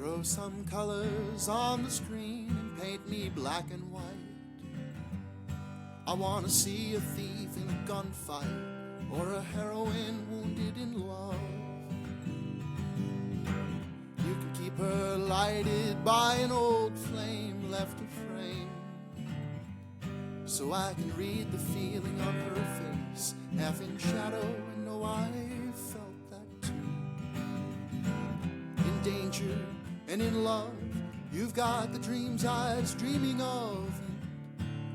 Throw some colors on the screen and paint me black and white. I wanna see a thief in a gunfight or a heroine wounded in love. You can keep her lighted by an old flame left to frame, so I can read the feeling on her face, half in shadow, and know I felt that too. In danger and in love, you've got the dreams I was dreaming of.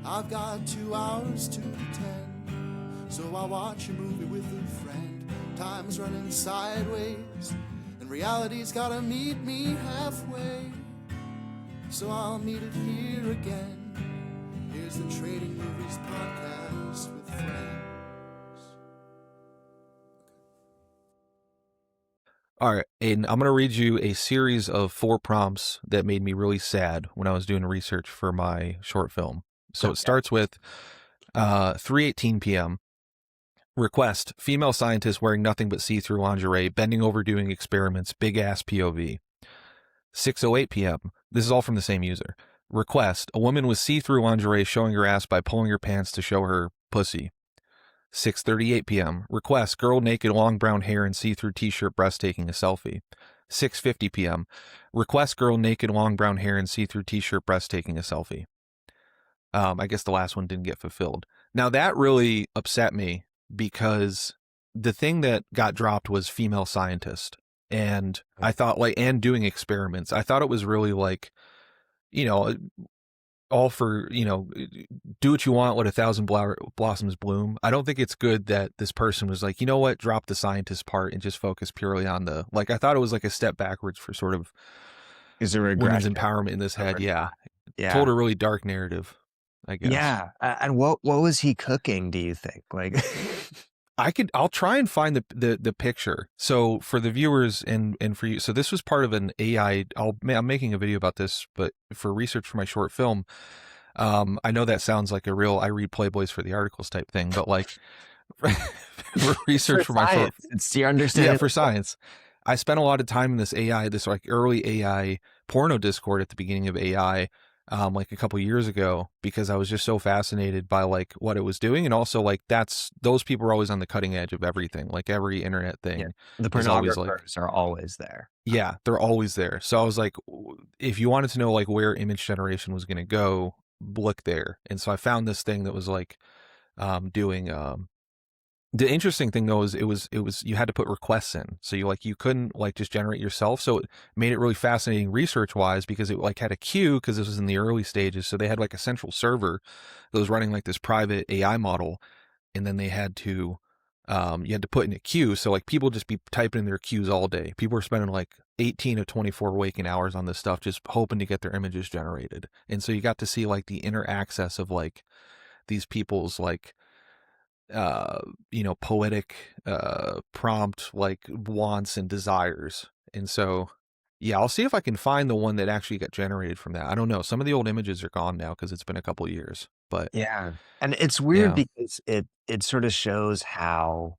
I've got 2 hours to pretend, so I watch a movie with a friend. Time's running sideways, and reality's gotta meet me halfway, so I'll meet it here again. Here's the Trading Movies Podcast with friends. All right, Aidan, I'm going to read you a series of 4 prompts that made me really sad when I was doing research for my short film. So it starts with 3:18 p.m. Request, female scientist wearing nothing but see-through lingerie, bending over doing experiments, big-ass POV. 6:08 p.m. This is all from the same user. Request, a woman with see-through lingerie showing her ass by pulling her pants to show her pussy. 6:38 p.m. Request, girl naked, long brown hair and see-through t-shirt, breast taking a selfie. 6:50 p.m. Request, girl naked, long brown hair and see-through t-shirt, breast taking a selfie. I guess the last one didn't get fulfilled. Now that really upset me because the thing that got dropped was female scientist. And I thought and doing experiments. I thought it was really all for, do what you want, let 1,000 blossoms bloom. I don't think it's good that this person was like, you know what, drop the scientist part and just focus purely on I thought it was like a step backwards for sort of women's empowerment in this head. Yeah. Told a really dark narrative, I guess. Yeah. And what was he cooking, do you think? I'll try and find the picture. So for the viewers and for you, so this was part of an AI, I'm making a video about this, but for research for my short film, I know that sounds like a real, I read Playboys for the articles type thing, but for research for my short, it's your understanding. Yeah, for science. I spent a lot of time in this early AI porno Discord at the beginning of AI, a couple years ago, because I was just so fascinated by what it was doing. And also those people are always on the cutting edge of everything, every internet thing. Yeah. The pornographers are always there. Yeah, they're always there. So I was like, if you wanted to know where image generation was going to go, look there. And so I found this thing that was doing, the interesting thing though is it was you had to put requests in, so you couldn't just generate yourself. So it made it really fascinating research wise, because it had a queue, because this was in the early stages. So they had a central server that was running this private AI model, and then they had to you had to put in a queue. So people just be typing in their queues all day. People were spending 18 of 24 waking hours on this stuff, just hoping to get their images generated. And so you got to see the inner access of these people's poetic prompt wants and desires. And so I'll see if I can find the one that actually got generated from that. I don't know, some of the old images are gone now because it's been a couple of years, but and it's weird because it sort of shows how,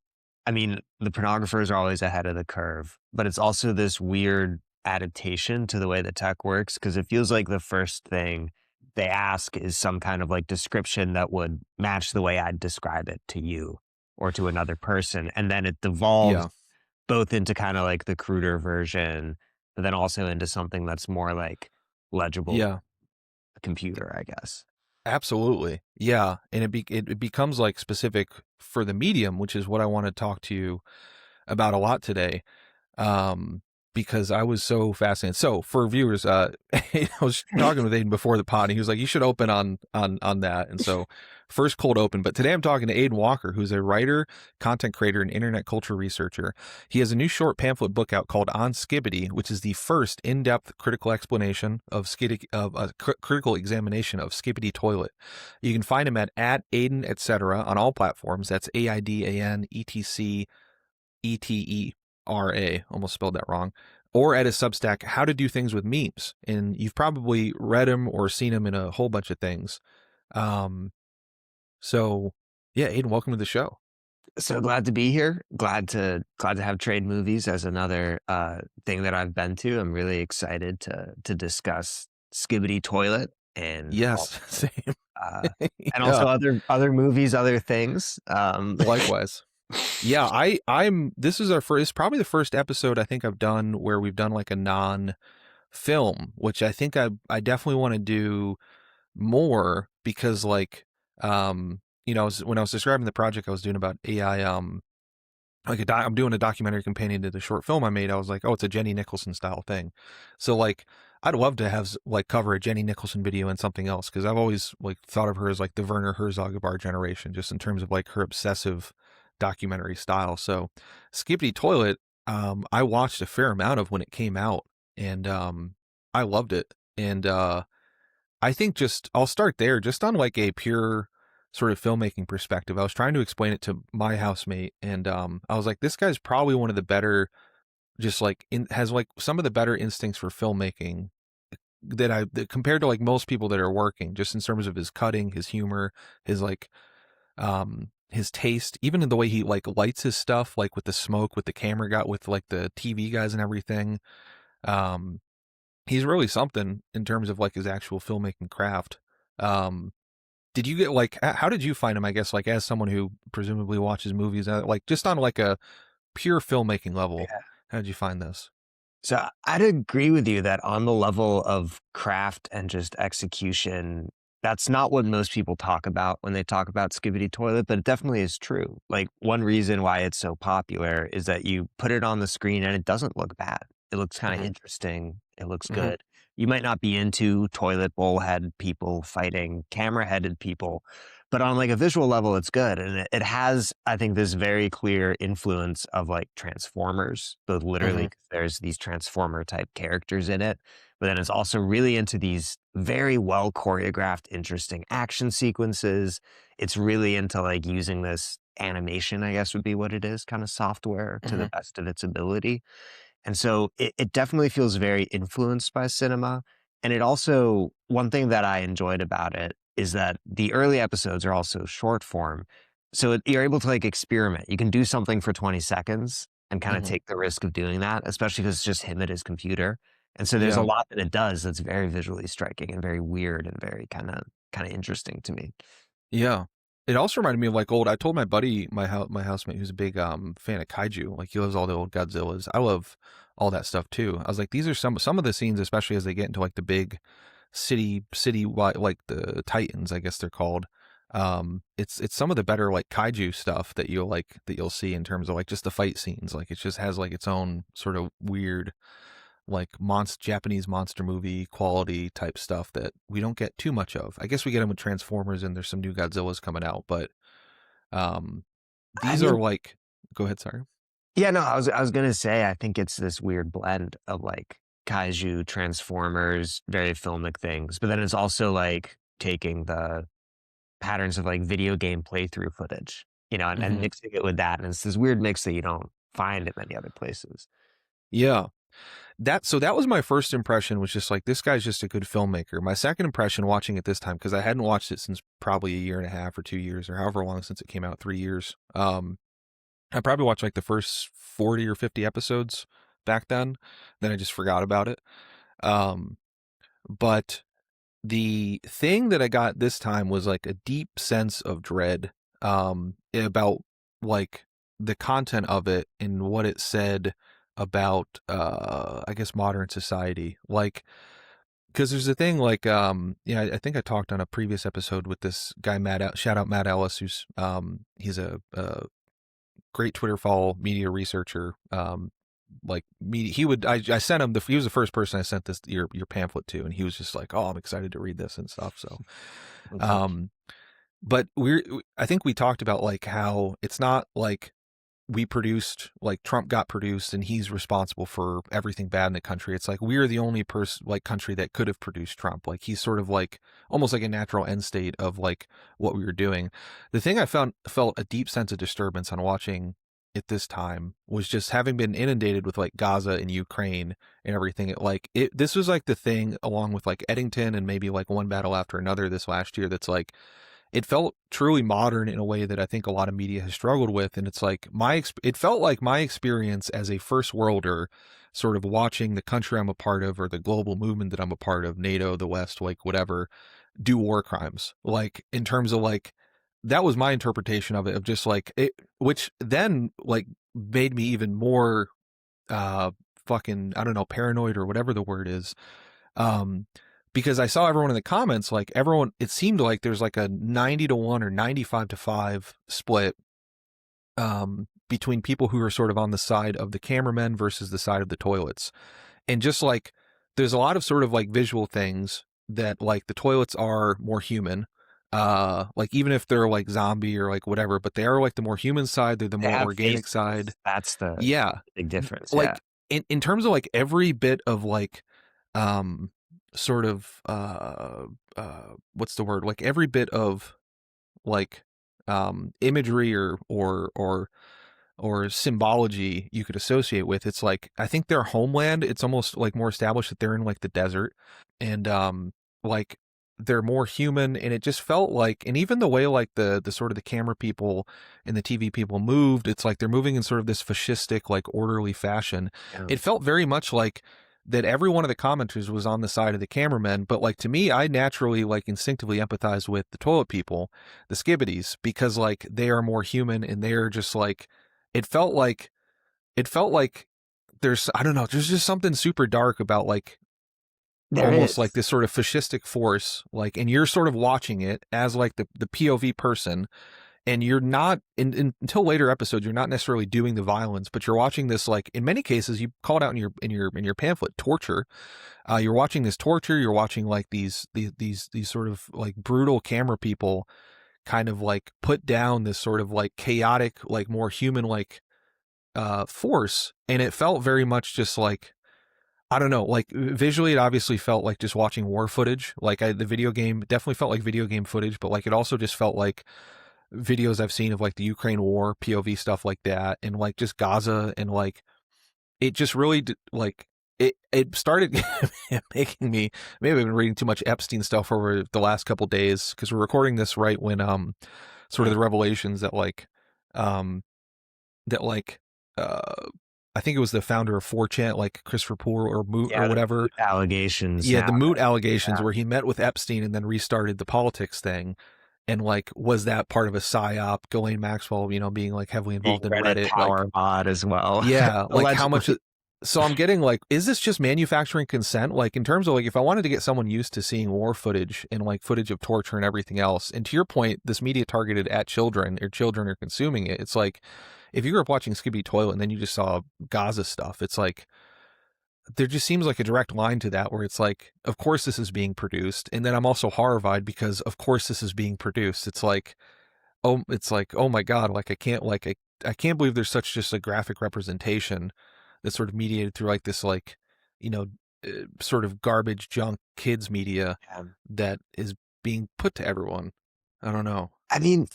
the pornographers are always ahead of the curve, but it's also this weird adaptation to the way that tech works, because it feels like the first thing they ask is some kind of description that would match the way I'd describe it to you or to another person. And then it devolves both into kind of the cruder version, but then also into something that's more legible. Yeah. A computer, I guess. Absolutely. Yeah. And it becomes specific for the medium, which is what I want to talk to you about a lot today. Because I was so fascinated. So for viewers, I was talking with Aidan before the pod, and he was like, you should open on that. And so first cold open, but today I'm talking to Aidan Walker, who's a writer, content creator, and internet culture researcher. He has a new short pamphlet book out called On Skibbity, which is the first in-depth critical explanation of critical examination of Skibidi Toilet. You can find him at Aidan, etc. on all platforms. That's AIDAN ETCETERA, almost spelled that wrong, or at his Substack, How to Do Things with Memes. And you've probably read him or seen him in a whole bunch of things. So yeah, Aidan, welcome to the show. So glad to be here. Glad to have trade movies as another thing that I've been to. I'm really excited to discuss Skibidi Toilet and Yes, same. uh, and Yeah, also other movies, other things. likewise. Yeah, I'm this is our first, it's probably the first episode I think I've done where we've done like a non-film, which I think I definitely want to do more because like when I was describing the project I was doing about AI, I'm doing a documentary companion to the short film I made. I was like, oh, it's a Jenny Nicholson style thing. So like, I'd love to have like cover a Jenny Nicholson video and something else, because I've always like thought of her as like the Werner Herzog of our generation, just in terms of like her obsessive documentary style. So Skibbity Toilet, I watched a fair amount of when it came out, and I loved it. And I think just I'll start there, just on like a pure sort of filmmaking perspective. I was trying to explain it to my housemate, and I was like, this guy's probably one of the better, just like has like some of the better instincts for filmmaking that compared to like most people that are working, just in terms of his cutting, his humor, his like his taste, even in the way he like lights his stuff, like with the smoke, with the camera got with like the TV guys and everything. Um, he's really something in terms of like his actual filmmaking craft. Um, did you get like how did you find him? I guess like as someone who presumably watches movies, like just on like a pure filmmaking level, how did you find this? So I'd agree with you that on the level of craft and just execution, that's not what most people talk about when they talk about Skibidi Toilet, but it definitely is true. Like one reason why it's so popular is that you put it on the screen and it doesn't look bad. It looks kind of Mm-hmm. interesting. It looks Mm-hmm. good. You might not be into toilet bowl head people fighting camera headed people, but on like a visual level, it's good. And it has, I think, this very clear influence of like Transformers, both literally, Mm-hmm. 'cause there's these Transformer type characters in it, but then it's also really into these very well choreographed, interesting action sequences. It's really into like using this animation, I guess would be what it is, kind of software to the Mm-hmm. best of its ability. And so it definitely feels very influenced by cinema. And it also, one thing that I enjoyed about it is that the early episodes are also short form. So you're able to like experiment. You can do something for 20 seconds and kind of Mm-hmm. take the risk of doing that, especially because it's just him at his computer. And so there's a Yeah. lot that it does that's very visually striking and very weird and very kind of interesting to me. Yeah. It also reminded me of like old. I told my buddy, my housemate, who's a big fan of kaiju. Like he loves all the old Godzillas. I love all that stuff too. I was like, these are some of the scenes, especially as they get into like the big city like the Titans, I guess they're called. It's some of the better like kaiju stuff that you'll see in terms of like just the fight scenes. Like it just has like its own sort of weird like Japanese monster movie quality type stuff that we don't get too much of. I guess we get them with Transformers, and there's some new Godzillas coming out, but um, I these are mean, like, go ahead, sorry. yeah, no, I was gonna say I think it's this weird blend of like kaiju, Transformers, very filmic things, but then it's also like taking the patterns of like video game playthrough footage, and Hmm. mixing it with that, and it's this weird mix that you don't find in many other places. Yeah, that was my first impression, was just like, this guy's just a good filmmaker. My second impression watching it this time, because I hadn't watched it since probably a year and a half or 2 years or however long since it came out, 3 years. I probably watched like the first 40 or 50 episodes back then I just forgot about it. Um, but the thing that I got this time was like a deep sense of dread about like the content of it and what it said about I guess modern society. Like, because there's a thing like I think I talked on a previous episode with this guy shout out Matt Ellis, who's he's a great Twitter follow, media researcher. Like media, I sent him he was the first person I sent this your pamphlet to, and he was just like, oh, I'm excited to read this and stuff. So, Okay. um, but I think we talked about like how it's not like we produced, like Trump got produced and he's responsible for everything bad in the country. It's like we're the only country that could have produced Trump. Like he's sort of like almost like a natural end state of like what we were doing. The thing I felt a deep sense of disturbance on watching it this time was just having been inundated with like Gaza and Ukraine and everything. This was like the thing, along with like Eddington and maybe like One Battle After Another this last year, that's like it felt truly modern in a way that I think a lot of media has struggled with. And it's like it felt like my experience as a first worlder, sort of watching the country I'm a part of or the global movement that I'm a part of, NATO, the West, like whatever, do war crimes. Like in terms of like, that was my interpretation of it, of just like it, which then like made me even more uh fucking, I don't know, paranoid or whatever the word is. Um because I saw everyone in the comments, like everyone, it seemed like there's like a 90-1 or 95-5 split between people who are sort of on the side of the cameramen versus the side of the toilets. And just like there's a lot of sort of like visual things that like the toilets are more human. Like even if they're like zombie or like whatever, but they are like the more human side, they're the They more have organic faces. side. That's the Yeah. big difference. Yeah. Like in terms of like every bit of like sort of what's the word? Like every bit of like imagery or symbology you could associate with, it's like I think their homeland, it's almost like more established that they're in like the desert, and like they're more human, and it just felt like, and even the way like the sort of the camera people and the TV people moved, it's like they're moving in sort of this fascistic like orderly fashion. Yeah. It felt very much like that every one of the commenters was on the side of the cameramen, but like to me, I naturally like instinctively empathize with the toilet people, the Skibbidis, because like they are more human and they're just like, it felt like there's, I don't know, there's just something super dark about like There almost is. like this sort of fascistic force, like, and you're sort of watching it as like the POV person, and you're not until later episodes you're not necessarily doing the violence, but you're watching this, like in many cases you call it out in your pamphlet, torture. You're watching this torture, you're watching like these sort of like brutal camera people kind of like put down this sort of like chaotic, like more human like force, and it felt very much just like, I don't know, like visually it obviously felt like just watching war footage. Like the video game definitely felt like video game footage, but like it also just felt like videos I've seen of like the Ukraine war, POV stuff like that, and like just Gaza, and like it just really like it started making me, maybe I've been reading too much Epstein stuff over the last couple days, because we're recording this right when sort of the revelations that like um that like uh I think it was the founder of 4chan, like Christopher Poole or Moot or Yeah, the whatever. allegations Yeah, now. the Moot allegations, Yeah. where he met with Epstein and then restarted the politics thing. And like, was that part of a psyop? Ghislaine Maxwell, you know, being like heavily The involved in Reddit Reddit, like, power mod as well. yeah, like how much? Allegedly. So I'm getting like, is this just manufacturing consent? Like in terms of like, if I wanted to get someone used to seeing war footage and like footage of torture and everything else, and to your point, this media targeted at children, or children are consuming it. It's like, if you grew up watching Skibidi Toilet and then you just saw Gaza stuff, it's like, there just seems like a direct line to that, where it's like, of course this is being produced. And then I'm also horrified because of course this is being produced. It's like, oh my God, like I can't believe there's such just a graphic representation that's sort of mediated through like this, like, you know, sort of garbage junk kids media Yeah. that is being put to everyone. I don't know. I mean,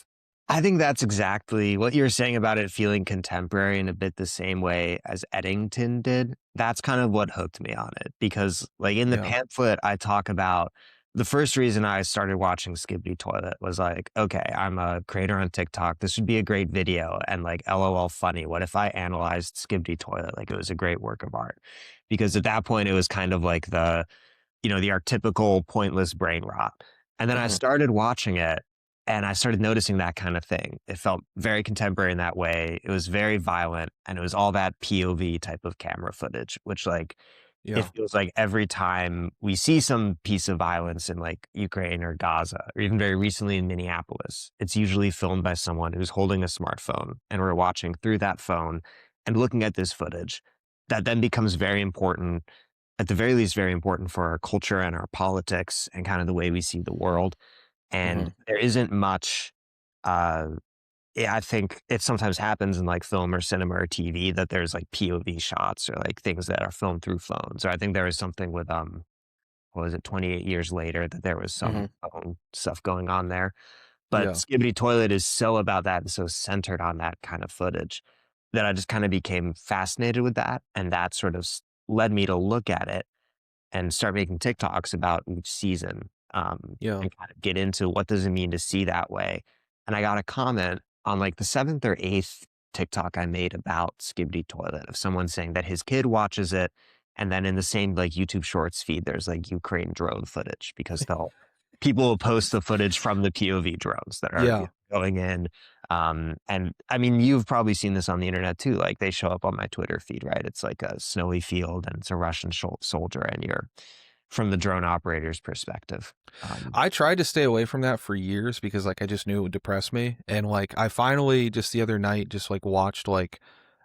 I think that's exactly what you're saying about it feeling contemporary in a bit the same way as Eddington did. That's kind of what hooked me on it, because like in the Yeah. pamphlet, I talk about the first reason I started watching Skibidi Toilet was like, okay, I'm a creator on TikTok. This would be a great video, and like, LOL funny. What if I analyzed Skibidi Toilet? Like it was a great work of art, because at that point it was kind of like the archetypical pointless brain rot. And then I Mhm. started watching it and I started noticing that kind of thing. It felt very contemporary in that way. It was very violent, and it was all that POV type of camera footage, which like it Yeah. feels like every time we see some piece of violence in like Ukraine or Gaza, or even very recently in Minneapolis, it's usually filmed by someone who's holding a smartphone, and we're watching through that phone and looking at this footage that then becomes very important, at the very least, very important for our culture and our politics and kind of the way we see the world. And Mhm. there isn't much, uh, yeah, I think it sometimes happens in like film or cinema or TV that there's like POV shots or like things that are filmed through phones. Or I think there was something with, what was it, 28 years later, that there was some Mhm. phone stuff going on there. But Yeah. Skibbity Toilet is so about that and so centered on that kind of footage that I just kind of became fascinated with that. And that sort of led me to look at it and start making TikToks about each season. and kind of get into what does it mean to see that way. And I got a comment on like the 7th or 8th TikTok I made about Skibidi Toilet of someone saying that his kid watches it. And then in the same like YouTube Shorts feed, there's like Ukraine drone footage because people will post the footage from the POV drones that are going in. And I mean, you've probably seen this on the internet too. Like they show up on my Twitter feed, right? It's like a snowy field and it's a Russian soldier and you're from the drone operator's perspective. I tried to stay away from that for years because like I just knew it would depress me. And like I finally just the other night just like watched like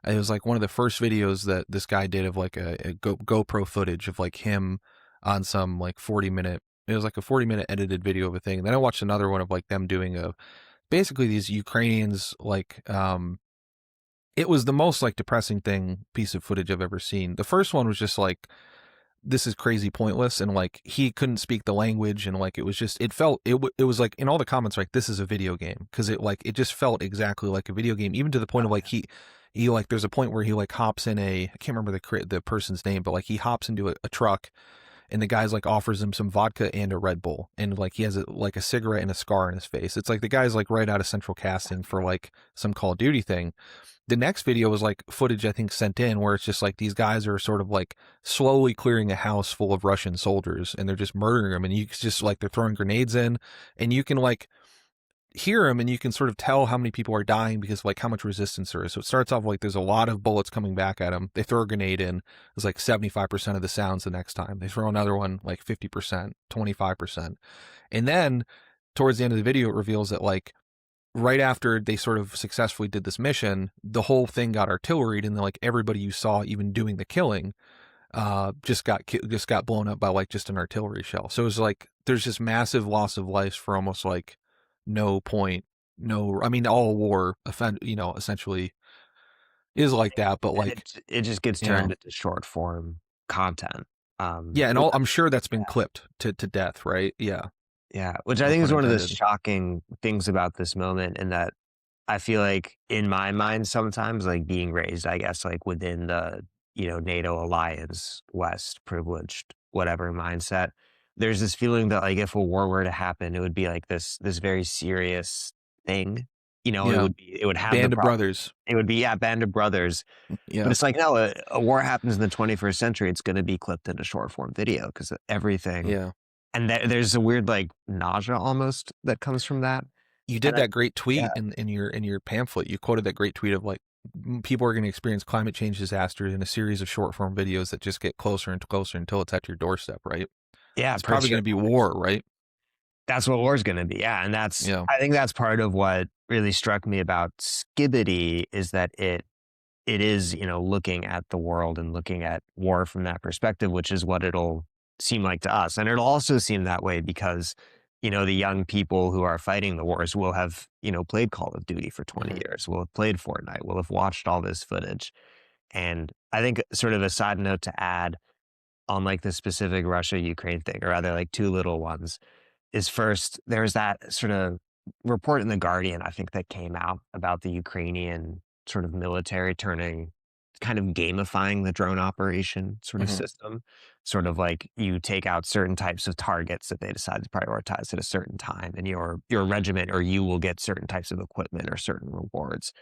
it was like one of the first videos that this guy did of like a GoPro footage of like him on some like 40-minute. It was like a 40-minute edited video of a thing. And then I watched another one of like them doing basically these Ukrainians like it was the most like depressing piece of footage I've ever seen. The first one was just like this is crazy pointless and like he couldn't speak the language and like it was just it was like in all the comments like this is a video game because it just felt exactly like a video game, even to the point of like he like there's a point where he like hops in I can't remember the person's name, but like he hops into a truck and the guy's like offers him some vodka and a Red Bull and like he has like a cigarette and a scar on his face. It's like the guy's like right out of central casting for like some Call of Duty thing. The next video was like footage I think sent in where it's just like these guys are sort of like slowly clearing a house full of Russian soldiers and they're just murdering them, and you just like they're throwing grenades in and you can like hear them and you can sort of tell how many people are dying because of like how much resistance there is. So it starts off like there's a lot of bullets coming back at them. They throw a grenade in. It's like 75% of the sounds the next time. They throw another one like 50%, 25%. And then towards the end of the video, it reveals that like right after they sort of successfully did this mission, the whole thing got artilleried, and then like everybody you saw even doing the killing just got blown up by like just an artillery shell. So it was like there's just massive loss of lives for almost like no point. I mean, all war essentially is like that, but like it just gets turned into short form content. And I'm sure that's been clipped to death, right? Yeah, which I think is one of the shocking things about this moment, in that I feel like in my mind sometimes like being raised, I guess, like within the, NATO alliance, West, privileged, whatever mindset, there's this feeling that like if a war were to happen, it would be like this very serious thing. It would have Band of brothers. It would be Band of brothers. Yeah. But it's like, no, a war happens in the 21st century, it's going to be clipped into short form video because everything. Yeah. And there's a weird like nausea almost that comes from that. You did that great tweet in your pamphlet. You quoted that great tweet of like people are going to experience climate change disasters in a series of short form videos that just get closer and closer until it's at your doorstep, right? Yeah, it's probably going to be war, right? That's what war is going to be. Yeah, and I think that's part of what really struck me about Skibbity is that it is looking at the world and looking at war from that perspective, which is what it'll seem like to us. And it'll also seem that way because, the young people who are fighting the wars will have, played Call of Duty for 20 years, will have played Fortnite, will have watched all this footage. And I think sort of a side note to add on like the specific Russia-Ukraine thing, or rather like two little ones, is first, there's that sort of report in The Guardian, I think, that came out about the Ukrainian sort of military kind of gamifying the drone operation sort of system. Sort of like you take out certain types of targets that they decide to prioritize at a certain time, and your regiment or you will get certain types of equipment or certain rewards.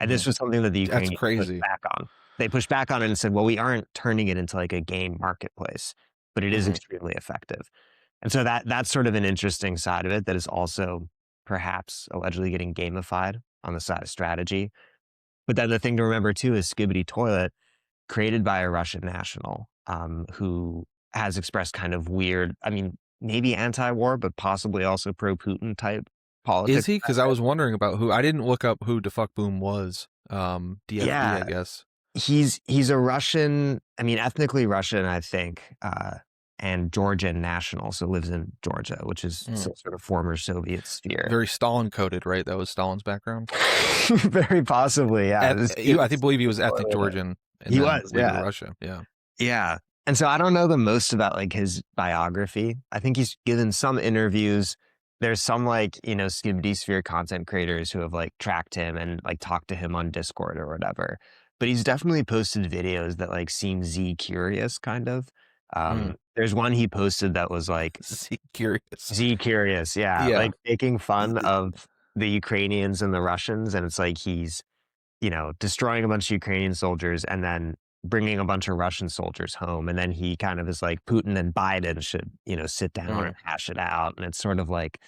And this was something that the Ukrainians pushed back on. They pushed back on it and said, well, we aren't turning it into like a game marketplace, but it is extremely effective. And so that's sort of an interesting side of it that is also perhaps allegedly getting gamified on the side of strategy. But then the thing to remember too is Skibidi Toilet, created by a Russian national who has expressed kind of weird, I mean, maybe anti-war, but possibly also pro-Putin type politics. Is he? Because I was wondering about I didn't look up who DeFuck Boom was. DFB, I guess. He's a Russian, I mean, ethnically Russian, I think, and Georgian national, so lives in Georgia, which is some sort of former Soviet sphere. Very Stalin-coded, right? That was Stalin's background? Very possibly, yeah. I believe he was ethnic Georgian. He was, yeah. Russia, yeah. Yeah. And so I don't know the most about like his biography. I think he's given some interviews. There's some like, Skibbity sphere content creators who have like tracked him and like talked to him on Discord or whatever. But he's definitely posted videos that like seem Z curious kind of. There's one he posted that was like Z curious. Z curious, yeah, Yeah. like making fun of the Ukrainians and the Russians, and it's like he's, destroying a bunch of Ukrainian soldiers and then bringing a bunch of Russian soldiers home, and then he kind of is like Putin and Biden should, sit down and hash it out, and it's sort of like,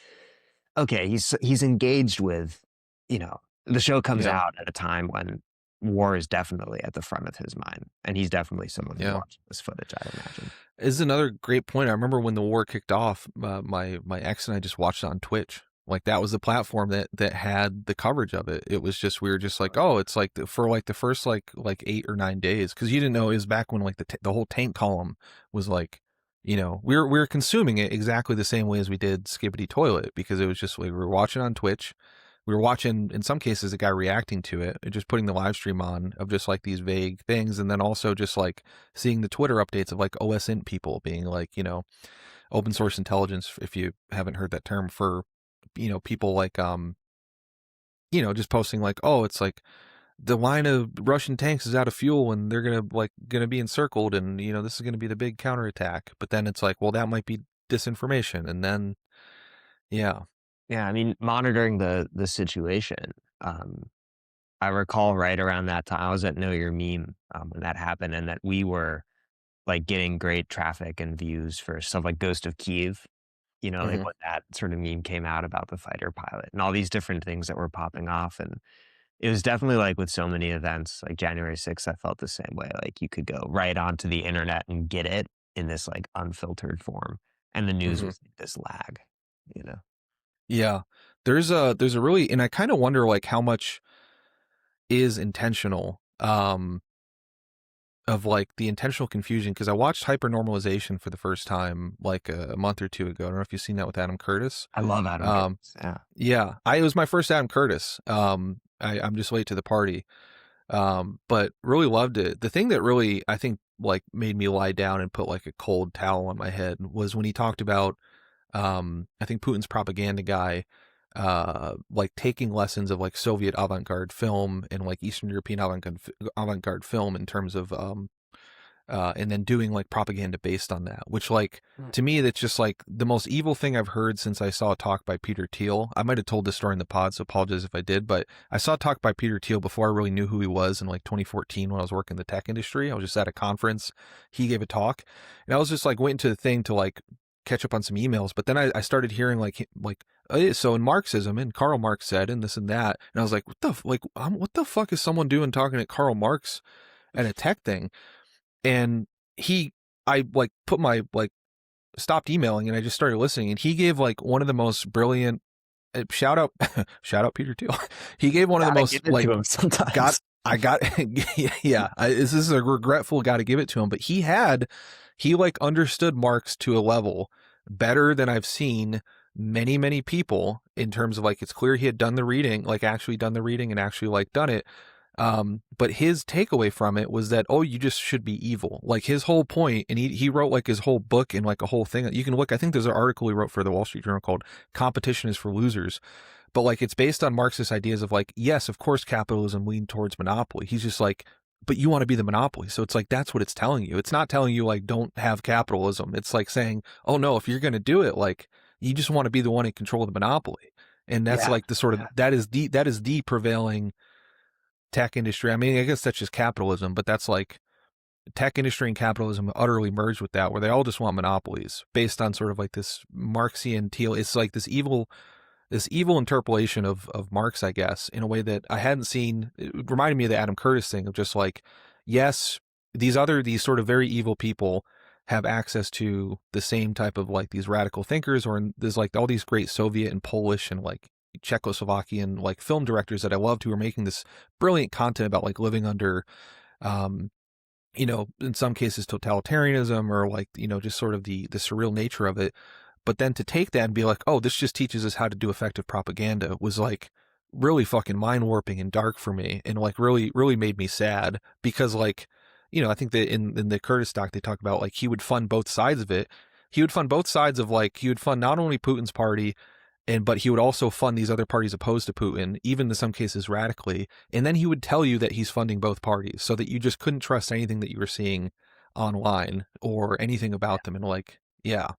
okay, he's engaged with, the show comes out at a time when war is definitely at the front of his mind, and he's definitely someone who's watching this footage, I imagine. This is another great point. I remember when the war kicked off, my ex and I just watched it on Twitch. Like that was the platform that had the coverage of it. It was just, we were just like, oh, it's like for like the first like 8 or 9 days, because you didn't know it was back when like the whole tank column was like, we were consuming it exactly the same way as we did Skibidi Toilet, because it was just like we were watching on Twitch. We were watching, in some cases, a guy reacting to it, just putting the live stream on of just like these vague things. And then also just like seeing the Twitter updates of like OSINT people being like, open source intelligence, if you haven't heard that term, for, people like, just posting like, oh, it's like the line of Russian tanks is out of fuel and they're going to be encircled. And, this is going to be the big counterattack. But then it's like, well, that might be disinformation. And then, yeah. Yeah, I mean, monitoring the situation. I recall right around that time, I was at Know Your Meme when that happened, and that we were like getting great traffic and views for stuff like Ghost of Kiev. Like when that sort of meme came out about the fighter pilot and all these different things that were popping off. And it was definitely like with so many events, like January 6th, I felt the same way. Like you could go right onto the internet and get it in this like unfiltered form, and the news was like this lag. Yeah, there's a really, and I kind of wonder like how much is intentional, of like the intentional confusion, because I watched Hypernormalization for the first time like a month or two ago. I don't know if you've seen that with Adam Curtis. I love Adam Curtis. Yeah, it was my first Adam Curtis. I'm just late to the party, but really loved it. The thing that really I think like made me lie down and put like a cold towel on my head was when he talked about, I think Putin's propaganda guy, like taking lessons of like Soviet avant-garde film and like Eastern European avant-garde film in terms of, and then doing like propaganda based on that, which like, to me, that's just like the most evil thing I've heard since I saw a talk by Peter Thiel. I might've told this story in the pod, so apologize if I did, but I saw a talk by Peter Thiel before I really knew who he was in like 2014 when I was working in the tech industry. I was just at a conference. He gave a talk and I was just like waiting to the thing to like catch up on some emails, but then I started hearing like so in Marxism, and Karl Marx said, and this and that, and I was like, what the fuck is someone doing talking to Karl Marx at a tech thing? And I like put my like stopped emailing and I just started listening, and he gave like one of the most brilliant shout out Peter Thiel. He gave one of the most like this is a regretful, got to give it to him, but he like understood Marx to a level better than I've seen many people, in terms of like, it's clear he had done the reading, like actually done the reading and actually like done it. But his takeaway from it was that, oh, you just should be evil. Like his whole point, and he wrote like his whole book and like a whole thing. You can look, I think there's an article he wrote for the Wall Street Journal called Competition is for Losers. But like, it's based on Marxist ideas of like, yes, of course, capitalism leaned towards monopoly. He's just like, but you want to be the monopoly. So it's like, that's what it's telling you. It's not telling you like, don't have capitalism. It's like saying, oh no, if you're going to do it, like you just want to be the one in control of the monopoly. And that's like the sort of, that is the prevailing tech industry. I mean, I guess that's just capitalism, but that's like tech industry and capitalism utterly merged with that, where they all just want monopolies based on sort of like this Marxian Thiel. It's like this evil interpolation of Marx, I guess, in a way that I hadn't seen. It reminded me of the Adam Curtis thing of just like, yes, these sort of very evil people have access to the same type of like these radical thinkers, or there's like all these great Soviet and Polish and like Czechoslovakian like film directors that I loved, who were making this brilliant content about like living under, in some cases totalitarianism, or like, just sort of the surreal nature of it. But then to take that and be like, oh, this just teaches us how to do effective propaganda, was like really fucking mind warping and dark for me, and like really, really made me sad, because like, I think that in the Curtis doc, they talk about like he would fund both sides of it. He would fund both sides of like, he would fund not only Putin's party, but he would also fund these other parties opposed to Putin, even in some cases radically. And then he would tell you that he's funding both parties, so that you just couldn't trust anything that you were seeing online or anything about them. And like, yeah.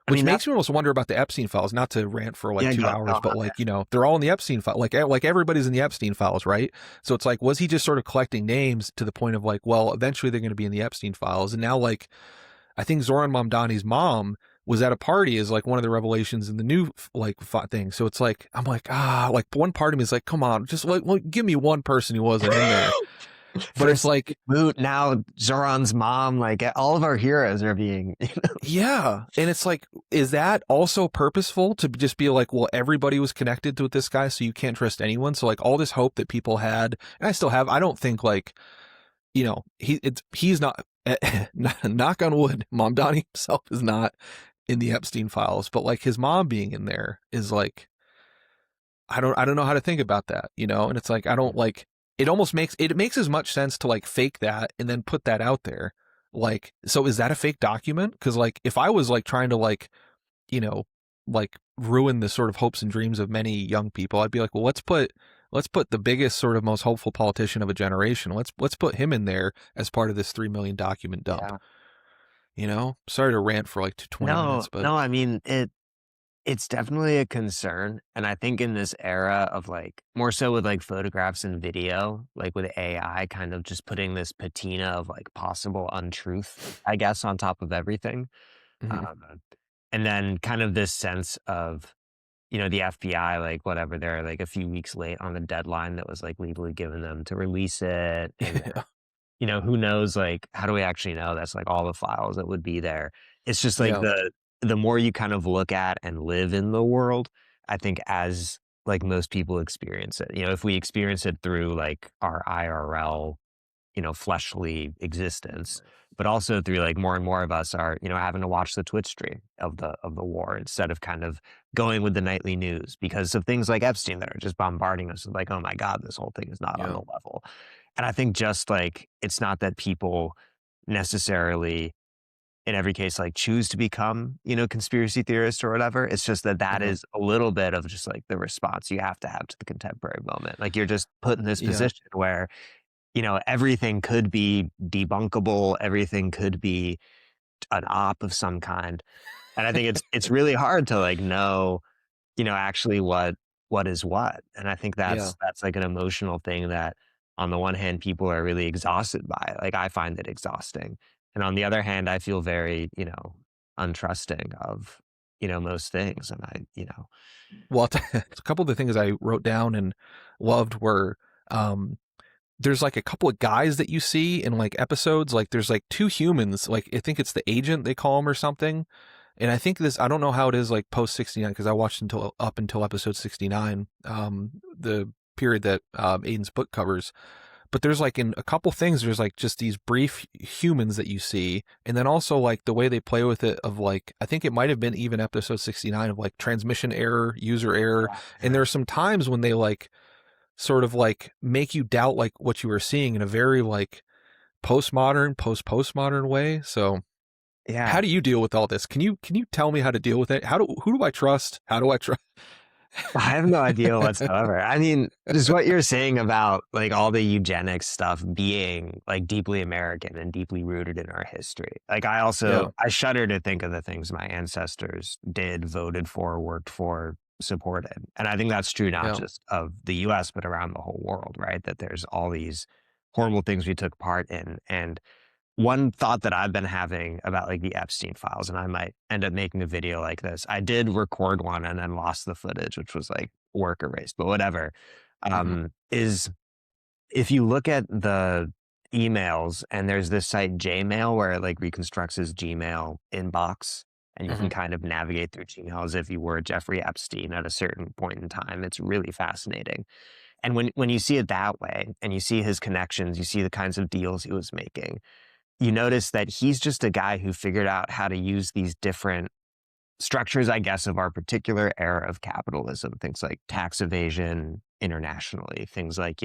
I Which mean, makes that's me almost wonder about the Epstein files, not to rant for like yeah, two go hours, but on. like, you know, they're all in the Epstein file. Like everybody's in the Epstein files, right? So it's like, was he just sort of collecting names to the point of like, well, eventually they're going to be in the Epstein files. And now like, I think Zoran Mamdani's mom was at a party as like one of the revelations in the new like thing. So it's like, I'm like, like one part of me is like, come on, just like give me one person who wasn't in there. But it's First like, boot, now Zoran's mom, like all of our heroes are being, yeah. And it's like, is that also purposeful to just be like, well, everybody was connected to this guy, so you can't trust anyone. So like all this hope that people had, and I still have, I don't think like, you know, he's not, knock on wood, Mamdani himself is not in the Epstein files, but like his mom being in there is like, I don't know how to think about that, you know? And it's like, I don't like, it makes as much sense to like fake that and then put that out there. Like, so is that a fake document? Cause like, if I was like trying to like, you know, like ruin the sort of hopes and dreams of many young people, I'd be like, well, let's put the biggest sort of most hopeful politician of a generation. Let's put him in there as part of this 3 million document dump. yeah. You know, sorry to rant for like 20 No, minutes, but no, I mean, it's definitely a concern. And I think in this era of like more so with like photographs and video, like with AI kind of just putting this patina of like possible untruth, I guess, on top of everything. mhm. Um, and then kind of this sense of, the FBI, like whatever, they're like a few weeks late on the deadline that was like legally given them to release it. And Yeah, who knows, like, how do we actually know that's like all the files that would be there? It's just like yeah, the more you kind of look at and live in the world, I think as like most people experience it, if we experience it through like our IRL, fleshly existence, but also through like more and more of us are, having to watch the Twitch stream of the war instead of kind of going with the nightly news because of things like Epstein that are just bombarding us with like, oh my God, this whole thing is not on yeah, the level. And I think just like it's not that people necessarily in every case like choose to become, conspiracy theorists or whatever. It's just that that mhm, is a little bit of just like the response you have to have to the contemporary moment. Like you're just put in this yeah, position where everything could be debunkable, everything could be an op of some kind. And I think it's really hard to like know, actually what is what. And I think yeah, that's like an emotional thing that on the one hand people are really exhausted by. Like I find it exhausting. And on the other hand, I feel very, untrusting of, most things. And well, a couple of the things I wrote down and loved were, um, there's like a couple of guys that you see in like episodes. Like there's like two humans, like I think it's the agent they call him or something. And I think I don't know how it is like post 69 because I watched up until episode 69, the period that Aidan's book covers. But there's like in a couple things, there's like just these brief humans that you see. And then also like the way they play with it of like, I think it might have been even episode 69 of like transmission error, user error. And there are some times when they like sort of like make you doubt like what you were seeing in a very like postmodern way. So how yeah. do you deal with all this? Can you tell me how to deal with it? Who do I trust? How do I trust? I have no idea whatsoever. I mean, just what you're saying about like all the eugenics stuff being like deeply American and deeply rooted in our history. Like Yeah, I shudder to think of the things my ancestors did, voted for, worked for, supported. And I think that's true not yeah, just of the US, but around the whole world, right? That there's all these horrible things we took part in. And one thought that I've been having about like the Epstein files, and I might end up making a video like this. I did record one and then lost the footage, which was like work erased, but whatever. hmm Is if you look at the emails and there's this site Gmail where it like reconstructs his Gmail inbox and you can hmm kind of navigate through Gmail as if you were Jeffrey Epstein at a certain point in time. It's really fascinating. And when you see it that way and you see his connections, you see the kinds of deals he was making, you notice that he's just a guy who figured out how to use these different structures, I guess, of our particular era of capitalism, things like tax evasion internationally, things like,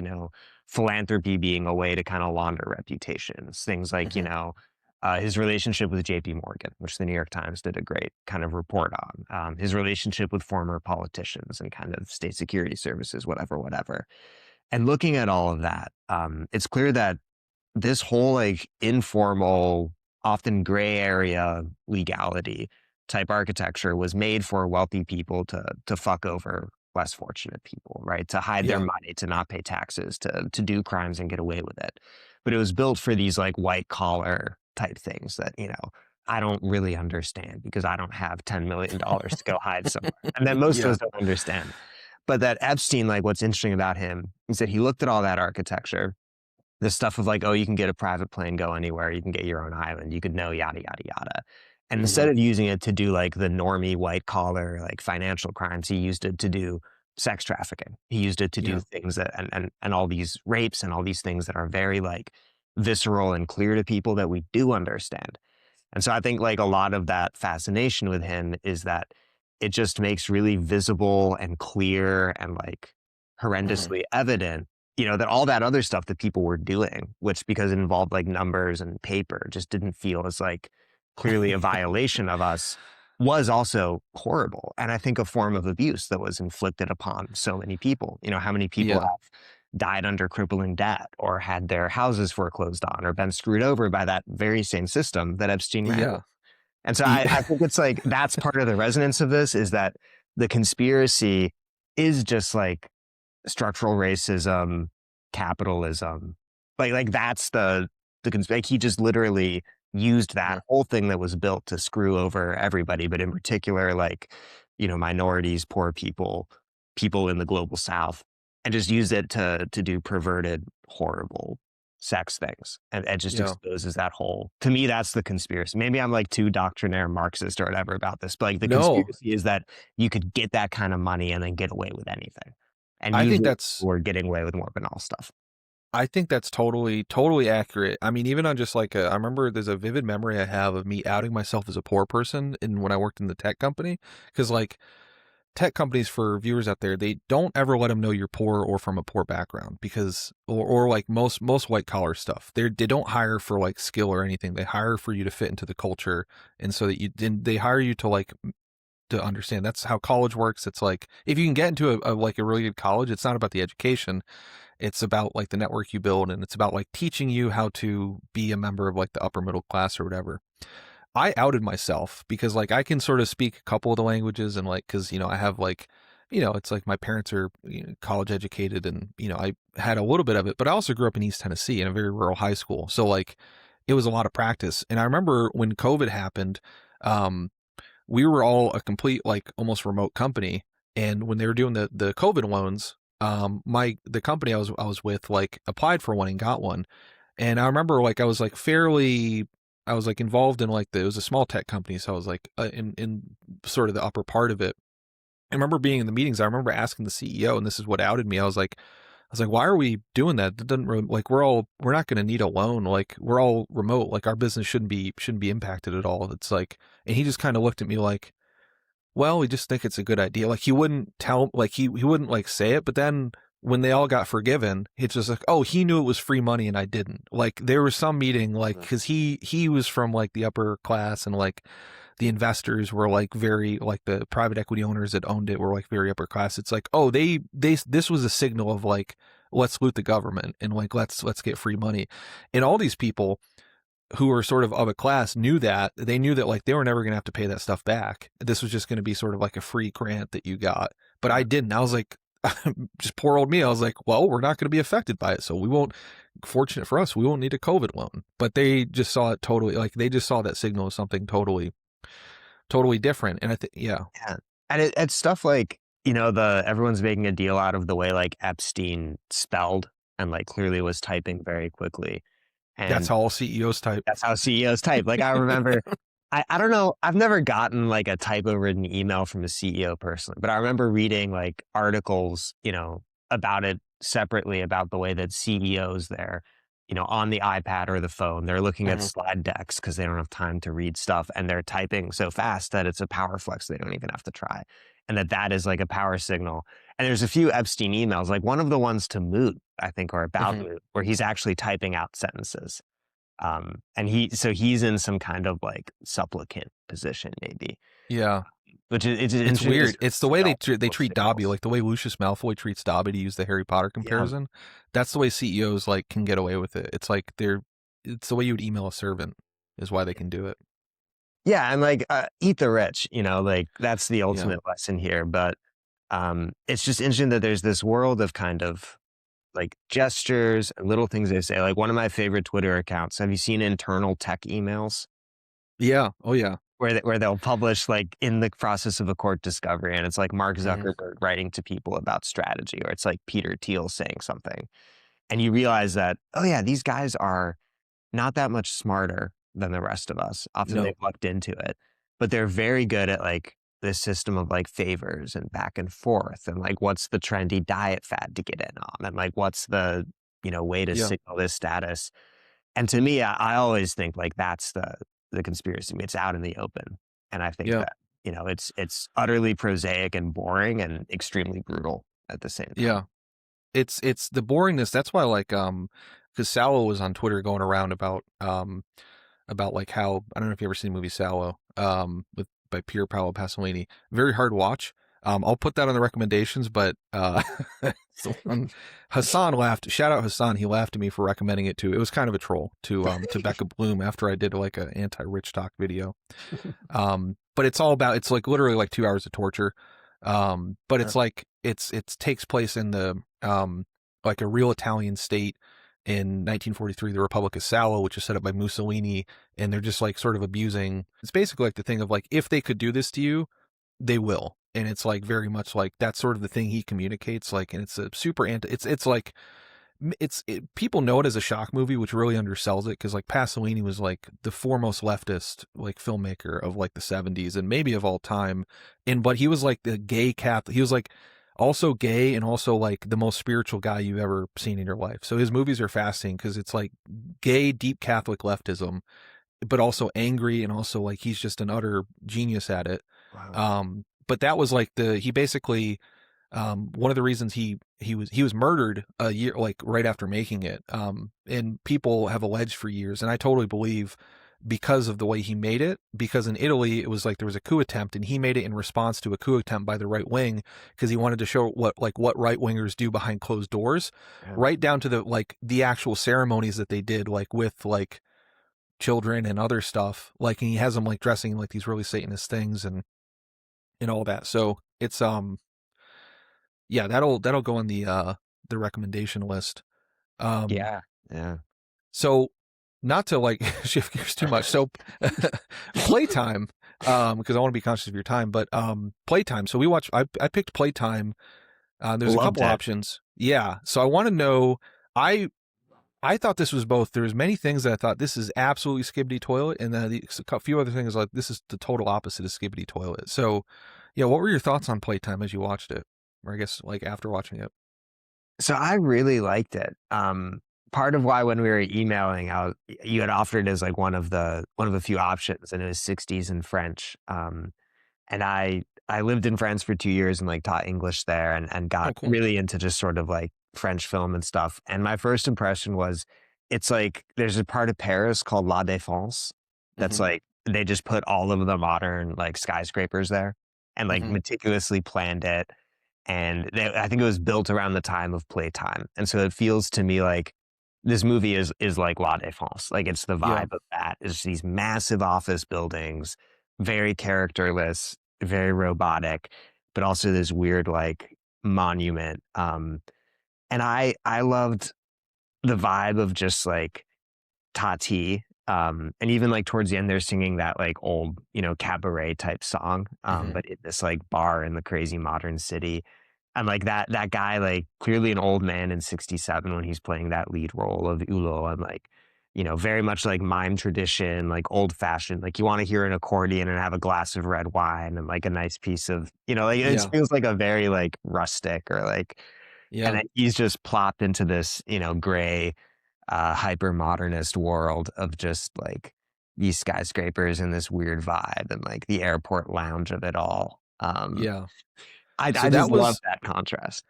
philanthropy being a way to kind of launder reputations, things like, hmm his relationship with JP Morgan, which the New York Times did a great kind of report on, his relationship with former politicians and kind of state security services, whatever. And looking at all of that, it's clear that this whole like informal, often gray area legality type architecture was made for wealthy people to fuck over less fortunate people, right? To hide their money, to not pay taxes, to do crimes and get away with it. But it was built for these like white collar type things that, you know, I don't really understand because I don't have $10 million to go hide somewhere. And then most of us don't understand. But that Epstein, like what's interesting about him is that he looked at all that architecture, the stuff of like, oh, you can get a private plane, go anywhere, you can get your own island, you could know yada, yada, yada. And instead of using it to do like the normie white collar, like financial crimes, he used it to do sex trafficking. He used it to do things that, and all these rapes and all these things that are very like visceral and clear to people that we do understand. And so I think like a lot of that fascination with him is that it just makes really visible and clear and like horrendously evident, you know, that all that other stuff that people were doing, which because it involved like numbers and paper, just didn't feel as like clearly a violation of us, was also horrible. And I think a form of abuse that was inflicted upon so many people. You know, how many people have died under crippling debt or had their houses foreclosed on or been screwed over by that very same system that Epstein ran with. And so I think it's like, that's part of the resonance of this, is that the conspiracy is just like structural racism, capitalism. Like that's the like he just literally used that whole thing that was built to screw over everybody, but in particular, like, you know, minorities, poor people, people in the global South, and just used it to do perverted, horrible sex things. And it just exposes that whole, to me, that's the conspiracy. Maybe I'm like too doctrinaire Marxist or whatever about this, but like the conspiracy is that you could get that kind of money and then get away with anything. And I think that's, we're getting away with more banal stuff. I think that's totally accurate. I mean, even on just like I remember there's a vivid memory I have of me outing myself as a poor person when I worked in the tech company. Because like tech companies, for viewers out there, they don't ever let them know you're poor or from a poor background, because or like most white collar stuff, they don't hire for like skill or anything. They hire for you to fit into the culture, and so that they hire you to like to understand. That's how college works. It's like if you can get into a like a really good college, it's not about the education. It's about like the network you build, and it's about like teaching you how to be a member of like the upper middle class or whatever. I outed myself because like I can sort of speak a couple of the languages, and like, cause you know, I have like, you know, it's like my parents are, you know, college educated, and, you know, I had a little bit of it, but I also grew up in East Tennessee in a very rural high school. So like it was a lot of practice. And I remember when COVID happened, we were all a complete, like almost remote company. And when they were doing the COVID loans, the company I was with like applied for one and got one. And I remember like I was like involved in like it was a small tech company, so I was like in sort of the upper part of it. I remember being in the meetings. I remember asking the CEO, and this is what outed me. I was like, why are we doing that? That doesn't really, like we're not going to need a loan. Like we're all remote. Like our business shouldn't be impacted at all. It's like, and he just kind of looked at me like, well, we just think it's a good idea. Like he wouldn't tell, like he wouldn't like say it, but then when they all got forgiven, it's just like, oh, he knew it was free money and I didn't. Like there was some meeting, like, cause he was from like the upper class, and like the investors were like very, like the private equity owners that owned it were like very upper class. It's like, oh, this was a signal of like, let's loot the government and like, let's get free money. And all these people who were sort of a class knew that. They knew that like they were never going to have to pay that stuff back. This was just going to be sort of like a free grant that you got. But I didn't. I was like, just poor old me. I was like, well, we're not going to be affected by it. So we won't, fortunate for us, we won't need a COVID loan. But they just saw it totally, like they just saw that signal as something totally different. And I think, yeah. And it's stuff like, you know, everyone's making a deal out of the way like Epstein spelled and like clearly was typing very quickly. And that's how all CEOs type. That's how CEOs type. Like I remember, I don't know, I've never gotten like a typo written email from a CEO personally, but I remember reading like articles, you know, about it separately, about the way that CEOs there, you know, on the iPad or the phone, they're looking at slide decks because they don't have time to read stuff, and they're typing so fast that it's a power flex they don't even have to try. And that is like a power signal. And there's a few Epstein emails, like one of the ones to Moot, I think, or about Moot, where he's actually typing out sentences. And he's in some kind of like supplicant position, maybe. Yeah. which is it's It's interesting. weird. It's the way they Multiple treat Dobby, scales. like the way Lucius Malfoy treats Dobby, to use the Harry Potter Yeah. comparison. That's the way CEOs like can get away with it. It's like it's the way you would email a servant is why they can do it. Yeah, and like eat the rich, like that's the Yeah. ultimate lesson here. But it's just interesting that there's this world of kind of like gestures and little things they say. Like one of my favorite Twitter accounts. Have you seen internal tech emails? Yeah. Oh yeah. Where they'll publish like in the process of a court discovery, and it's like Mark Mhm. Zuckerberg writing to people about strategy, or it's like Peter Thiel saying something, and you realize that, oh yeah, these guys are not that much smarter than the rest of us. Often No. they've lucked into it, but they're very good at like this system of like favors and back and forth, and like what's the trendy diet fad to get in on, and like what's the way to Yeah. signal this status. And to me, I always think like that's the conspiracy. It's out in the open, and I think Yeah. that it's utterly prosaic and boring and extremely brutal at the same time. Yeah. It's the boringness. That's why like because Salo was on Twitter going around about like how, I don't know if you ever seen the movie Salo with by Pier Paolo Pasolini. Very hard watch. I'll put that on the recommendations, but Hassan laughed. Shout out Hassan. He laughed at me for recommending it too. It was kind of a troll to Becca Bloom after I did like an anti-rich talk video. But it's all about, it's like literally like 2 hours of torture. But it's like it takes place in the like a real Italian state in 1943, the Republic of Salo, which is set up by Mussolini, and they're just like sort of abusing. It's basically like the thing of like, if they could do this to you, they will. And it's like very much like that's sort of the thing he communicates, like, and it's a super it's like people know it as a shock movie, which really undersells it, because like Pasolini was like the foremost leftist like filmmaker of like the 70s and maybe of all time, but he was like the gay Catholic. He was like also gay and also like the most spiritual guy you've ever seen in your life. So his movies are fascinating because it's like gay, deep Catholic leftism, but also angry, and also like he's just an utter genius at it. Wow. But that was like he basically one of the reasons he was murdered a year, like right after making it. And people have alleged for years, and I totally believe, because of the way he made it, because in Italy it was like there was a coup attempt, and he made it in response to a coup attempt by the right wing, because he wanted to show what right wingers do behind closed doors, right down to the actual ceremonies that they did, like with like children and other stuff, like, and he has them like dressing in like these really Satanist things and all that. So it's yeah, that'll go on the recommendation list. Yeah. So not to like shift gears too much. So Playtime, because I want to be conscious of your time, but Playtime. So I picked Playtime. There's a couple options. Yeah. So I want to know, I thought this was both. There's many things that I thought this is absolutely Skibidi Toilet, and then a few other things like this is the total opposite of Skibidi Toilet. So yeah, what were your thoughts on Playtime as you watched it? Or I guess like after watching it? So I really liked it. Part of why when we were emailing out, you had offered as like one of a few options, and it was 60s in French. And I lived in France for 2 years and like taught English there, and got cool. really into just sort of like French film and stuff. And my first impression was, it's like there's a part of Paris called La Défense that's like they just put all of the modern like skyscrapers there and like meticulously planned it. And I think it was built around the time of Playtime. And so it feels to me like this movie is like La Défense. Like it's the vibe of that. It's these massive office buildings, very characterless, very robotic, but also this weird like monument. And I loved the vibe of just like Tati. And even like towards the end, they're singing that like old, cabaret type song, but in this like bar in the crazy modern city. And like that guy, like clearly an old man in 67 when he's playing that lead role of Ulo, and like, very much like mime tradition, like old fashioned, like you want to hear an accordion and have a glass of red wine and like a nice piece of, like it feels like a very like rustic or like, and then he's just plopped into this, gray, hyper modernist world of just like these skyscrapers and this weird vibe and like the airport lounge of it all. I just love that contrast.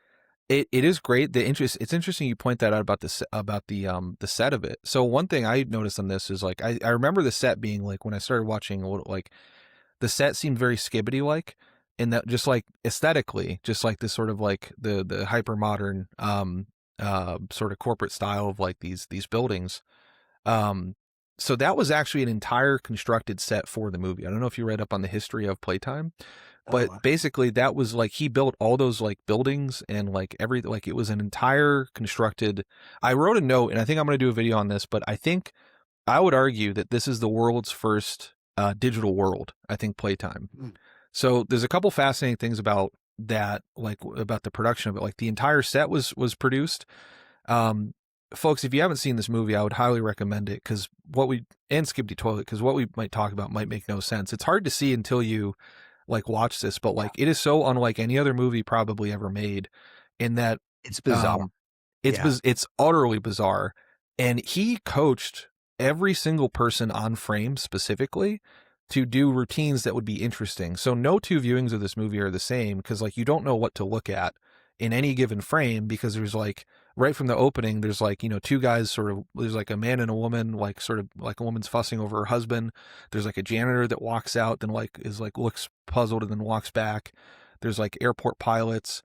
It is great. It's interesting you point that out about the set of it. So one thing I noticed on this is like I remember the set being like when I started watching a little like the set seemed very Skibbity like, and that just like aesthetically, just like this sort of like the hyper modern sort of corporate style of like these buildings. So that was actually an entire constructed set for the movie. I don't know if you read up on the history of Playtime, but basically that was like he built all those like buildings and like like it was an entire constructed. I wrote a note, and I think I'm going to do a video on this, but I think I would argue that this is the world's first digital world. I think Playtime. So there's a couple fascinating things about that, like about the production of it. Like the entire set was produced. Folks, if you haven't seen this movie, I would highly recommend it because and Skibidi Toilet, because what we might talk about might make no sense. It's hard to see until you like watch this, but like it is so unlike any other movie probably ever made, in that it's bizarre. It's utterly bizarre. And he coached every single person on frame specifically to do routines that would be interesting. So no two viewings of this movie are the same because like you don't know what to look at in any given frame, because there's like right from the opening, there's like, you know, two guys sort of, there's like a man and a woman, like sort of like a woman's fussing over her husband. There's like a janitor that walks out, then like is like looks puzzled and then walks back. There's like airport pilots.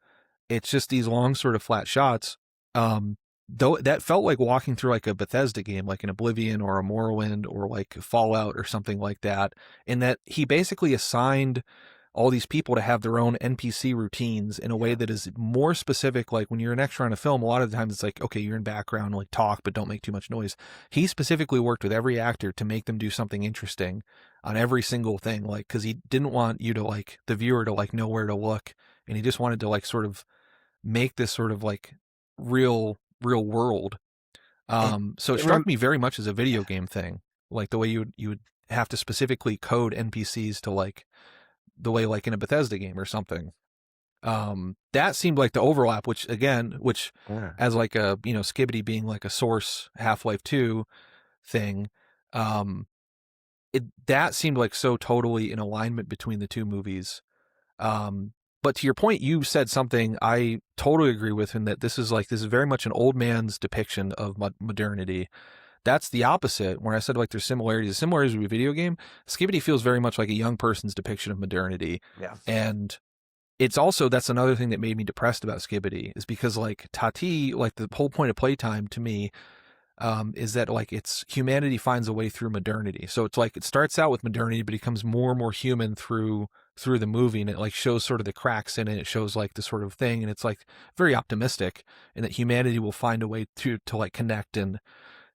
It's just these long sort of flat shots. Though that felt like walking through like a Bethesda game, like an Oblivion or a Morrowind or like Fallout or something like that, in that he basically assigned all these people to have their own NPC routines in a way that is more specific. Like when you're an extra on a film, a lot of the times it's like, okay, you're in background, like talk, but don't make too much noise. He specifically worked with every actor to make them do something interesting on every single thing. Like, cause he didn't want you to like the viewer to like know where to look. And he just wanted to like sort of make this sort of like real world. So it struck me very much as a video game thing, like the way you would have to specifically code NPCs to like the way like in a Bethesda game or something. That seemed like the overlap, which as like a, you know, Skibbity being like a Source Half-Life 2 thing, that seemed like so totally in alignment between the two movies. But to your point, you said something I totally agree with, in that this is very much an old man's depiction of modernity. That's the opposite. When I said like there's similarities with a video game, Skibbity feels very much like a young person's depiction of modernity. Yeah. And it's also, that's another thing that made me depressed about Skibbity, is because like Tati, like the whole point of Playtime to me, is that like it's humanity finds a way through modernity. So it's like it starts out with modernity, but it becomes more and more human through the movie, and it like shows sort of the cracks in it. It shows like the sort of thing, and it's like very optimistic in that humanity will find a way to like connect and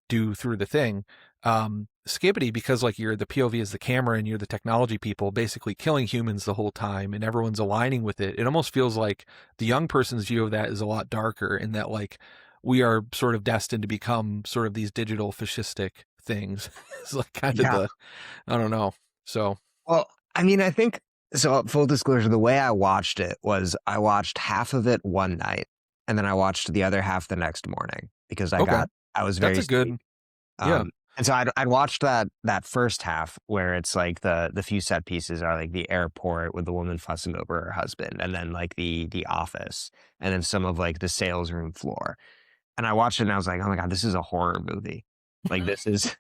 do through the thing. Skibbity, because like you're the POV is the camera and you're the technology people basically killing humans the whole time and everyone's aligning with it. It almost feels like the young person's view of that is a lot darker, in that like we are sort of destined to become sort of these digital fascistic things. It's like kind of I don't know. So, well, I mean, I think, so full disclosure, the way I watched it was I watched half of it one night and then I watched the other half the next morning because I was very, that's a good, and so I'd watched that first half where it's like the few set pieces are like the airport with the woman fussing over her husband, and then like the office, and then some of like the sales room floor. And I watched it and I was like, oh my God, this is a horror movie. Like this is,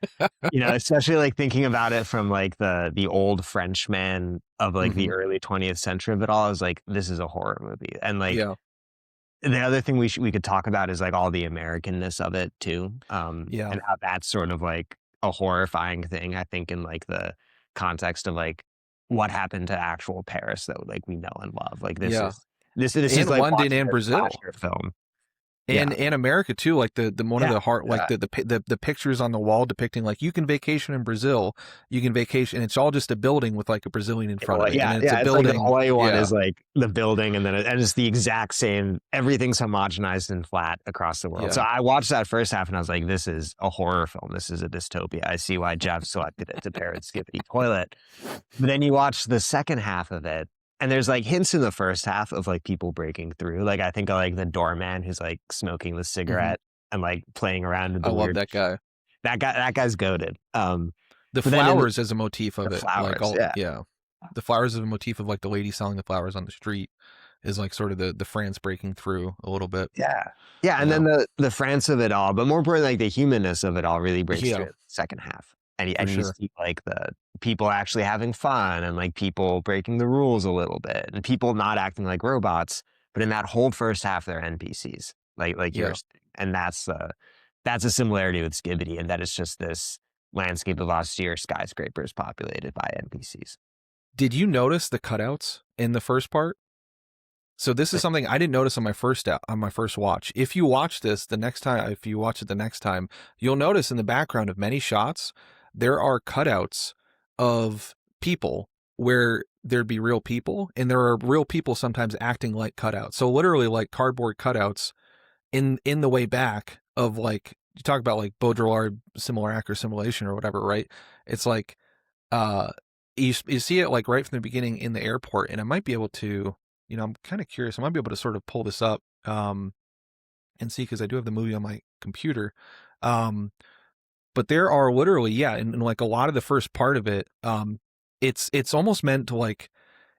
you know, especially like thinking about it from like the old Frenchman of like the early 20th century of it all. I was like, this is a horror movie. And like, the other thing we could talk about is like all the Americanness of it too. And how that's sort of like a horrifying thing, I think, in like the context of like what happened to actual Paris that like we know and love. Like this is like London and Brazil film. And America too, like the one of the heart, like the pictures on the wall depicting like you can vacation in Brazil, you can vacation. It's all just a building with like a Brazilian in front of it. And it's a building. Like the Hawaii one is like the building, and then it's the exact same. Everything's homogenized and flat across the world. So I watched that first half and I was like, this is a horror film. This is a dystopia. I see why Jeff selected it to pair with Skibidi Toilet. But then you watch the second half of it, and there's like hints in the first half of like people breaking through. Like I think of like the doorman who's like smoking the cigarette and like playing around with the love that guy. That guy's goated. The flowers as a motif of it. Flowers, like the flowers as a motif of like the lady selling the flowers on the street is like sort of the France breaking through a little bit. And then the France of it all, but more importantly, like the humanness of it all really breaks through the second half. and you sure. see like the people actually having fun and like people breaking the rules a little bit and people not acting like robots, but in that whole first half they're NPCs, like Yeah. yours. And that's a similarity with Skibbity, and that it's just this landscape of austere skyscrapers populated by NPCs. Did you notice the cutouts in the first part? So this is something I didn't notice on my first watch. If you watch this the next time, if you watch it the next time, you'll notice in the background of many shots there are cutouts of people where there'd be real people, and there are real people sometimes acting like cutouts. So literally like cardboard cutouts in the way back of, like, you talk about like Baudrillard simulacra simulation or whatever, right? It's like you see it like right from the beginning in the airport, and I might be able to, I'm kind of curious. I might be able to sort of pull this up and see, because I do have the movie on my computer. But there are literally, yeah, and like a lot of the first part of it, it's almost meant to, like,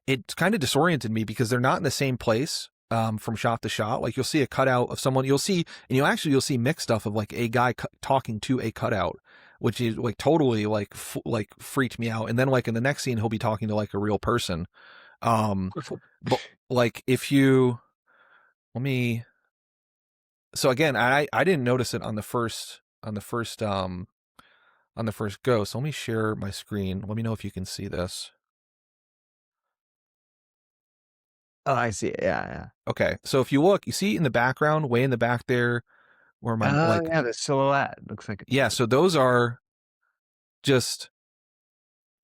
it kind of disoriented me because they're not in the same place from shot to shot. Like, you'll see a cutout of someone, you'll see mixed stuff of like a guy talking to a cutout, which is like totally like freaked me out. And then like in the next scene, he'll be talking to like a real person. But like if you let me, so again, I didn't notice it on the first go. So let me share my screen. Let me know if you can see this. Oh, I see. Yeah, yeah. Okay, so if you look, you see in the background, way in the back there, where my Oh, yeah, the silhouette looks like. Yeah, so those are just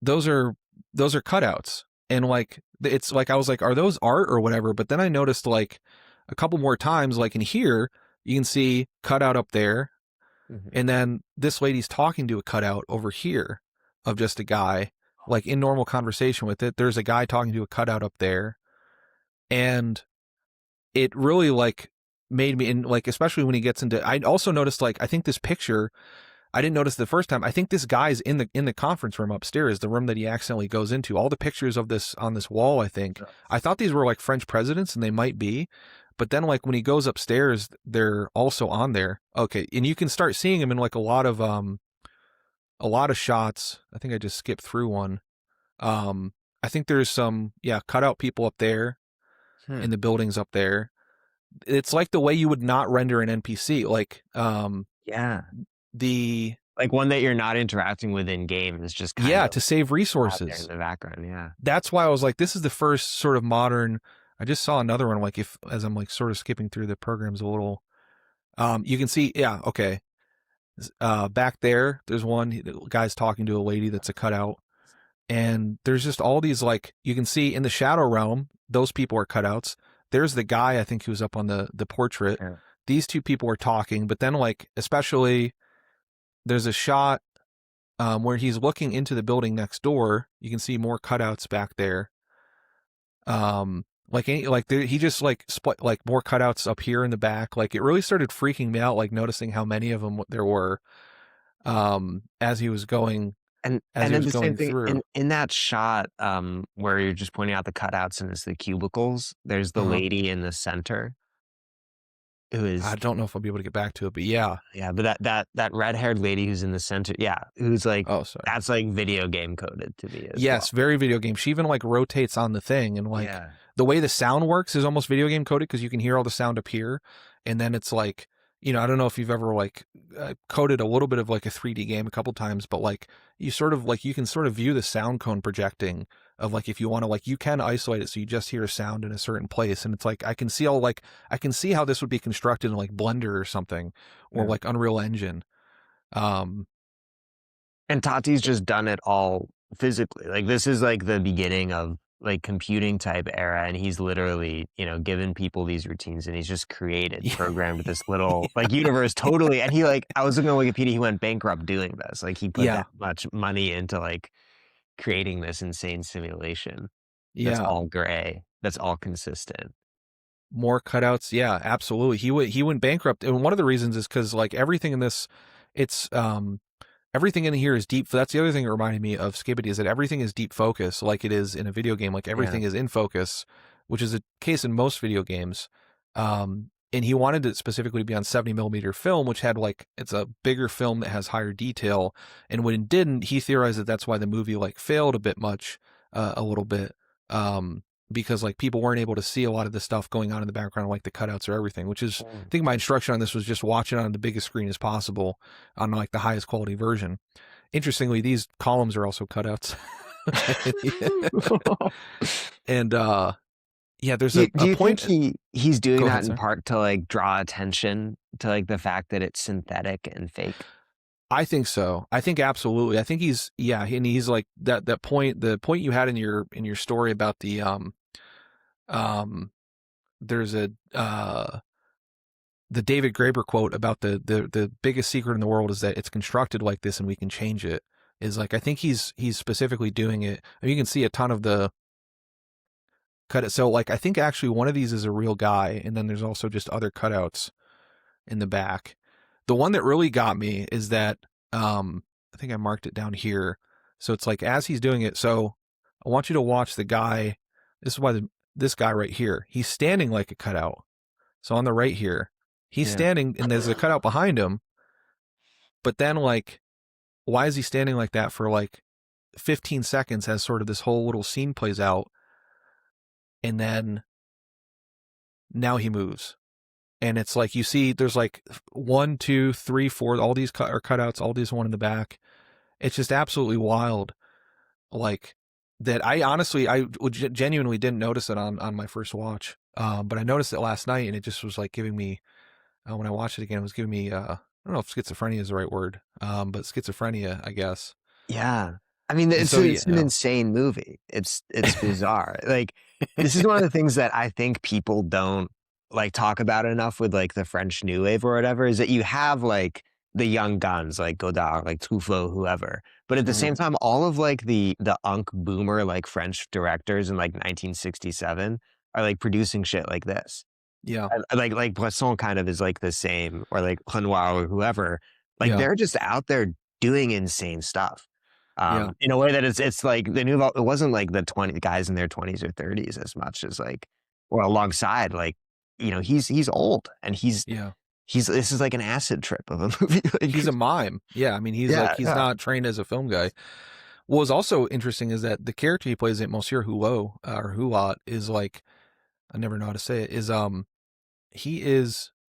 those are cutouts, and like it's like I was like, are those art or whatever? But then I noticed like a couple more times, like in here, you can see cutout up there, and then this lady's talking to a cutout over here of just a guy, like in normal conversation with it. There's a guy talking to a cutout up there, and it really like made me, and like especially when he gets into, I also noticed like I think this picture, I didn't notice the first time. I think this guy's in the conference room upstairs, the room that he accidentally goes into. All the pictures of this on this wall, I think. Yeah. I thought these were like French presidents, and they might be. But then like when he goes upstairs, they're also on there. Okay, and you can start seeing him in like a lot of shots. I think I just skipped through one. I think there's some cutout people up there in the buildings up there. It's like the way you would not render an NPC, like the like one that you're not interacting with in game is just kind of to save resources in the background. Yeah, that's why I was like, this is the first sort of modern. I just saw another one, like if as I'm like sort of skipping through the programs a little, you can see okay, back there's one, the guy's talking to a lady that's a cutout, and there's just all these, like, you can see in the shadow realm, those people are cutouts. There's the guy, I think, who's up on the portrait. Yeah. These two people are talking, but then like especially there's a shot where he's looking into the building next door. You can see more cutouts back there. He just like split like more cutouts up here in the back. Like it really started freaking me out, like noticing how many of them there were as he was going. And then the same thing in that shot where you're just pointing out the cutouts and it's the cubicles. There's the lady in the center who is, I don't know if I'll be able to get back to it, but yeah, but that red-haired lady who's in the center, who's like, that's like video game coded to me. Yes, very video game. She even like rotates on the thing, and like the way the sound works is almost video game coded, because you can hear all the sound up here, and then it's like, I don't know if you've ever like coded a little bit of like a 3D game a couple times, but like you sort of like, you can sort of view the sound cone projecting of like, if you want to, like, you can isolate it so you just hear a sound in a certain place, and it's like I can see how this would be constructed in like Blender or something, or like Unreal Engine. And Tati's just done it all physically. Like this is like the beginning of like computing type era, and he's literally given people these routines, and he's just programmed this little like universe totally. And he, like, I was looking on Wikipedia, he went bankrupt doing this. Like he put that much money into like creating this insane simulation that's all gray, that's all consistent. More cutouts, yeah, absolutely. He went bankrupt, and one of the reasons is because like everything in this, it's everything in here is deep. That's the other thing that reminded me of Skibbity, is that everything is deep focus, like it is in a video game. Like everything is in focus, which is a case in most video games. and he wanted it specifically to be on 70 millimeter film, which had like, it's a bigger film that has higher detail. And when it didn't, he theorized that that's why the movie like failed a little bit. Because like people weren't able to see a lot of the stuff going on in the background, like the cutouts or everything, which is, I think my instruction on this was just watch it on the biggest screen as possible on like the highest quality version. Interestingly, these columns are also cutouts. And, yeah, there's a do you point. think he's doing that ahead, in part to like draw attention to like the fact that it's synthetic and fake? I think so. I think absolutely. I think he's and he's like that point. The point you had in your story about the there's a the David Graeber quote about the biggest secret in the world is that it's constructed like this and we can change it. Is like, I think he's specifically doing it. I mean, you can see a ton of the cut it. So like, I think actually one of these is a real guy, and then there's also just other cutouts in the back. The one that really got me is that I think I marked it down here. So it's like as he's doing it. So I want you to watch the guy. This is why this guy right here, he's standing like a cutout. So on the right here, he's standing, and there's a cutout behind him. But then like, why is he standing like that for like 15 seconds as sort of this whole little scene plays out? And then now he moves. And it's like, you see, there's like 1, 2, 3, 4, all these are cutouts, all these one in the back. It's just absolutely wild. Like that. I honestly, genuinely didn't notice it on my first watch. But I noticed it last night, and it just was like giving me, when I watched it again, it was giving me, I don't know if schizophrenia is the right word. But schizophrenia, I guess. Yeah. I mean, it's an insane movie. It's bizarre. Like, this is one of the things that I think people don't like talk about enough with like the French New Wave or whatever, is that you have like the young guns like Godard, like Truffaut, whoever. But at the same time, all of like the unk boomer like French directors in like 1967 are like producing shit like this. Yeah. Like Bresson kind of is like the same, or like Renoir or whoever. Like they're just out there doing insane stuff. In a way that it's like the Nouveau, it wasn't like the guys in their 20s or 30s as much as like, or alongside, like, you know, he's old, and he's this is like an acid trip of a movie. Like, he's a mime. Yeah. I mean, he's not trained as a film guy. What was also interesting is that the character he plays at Monsieur Hulot, or Hulot, is like, I never know how to say it, is,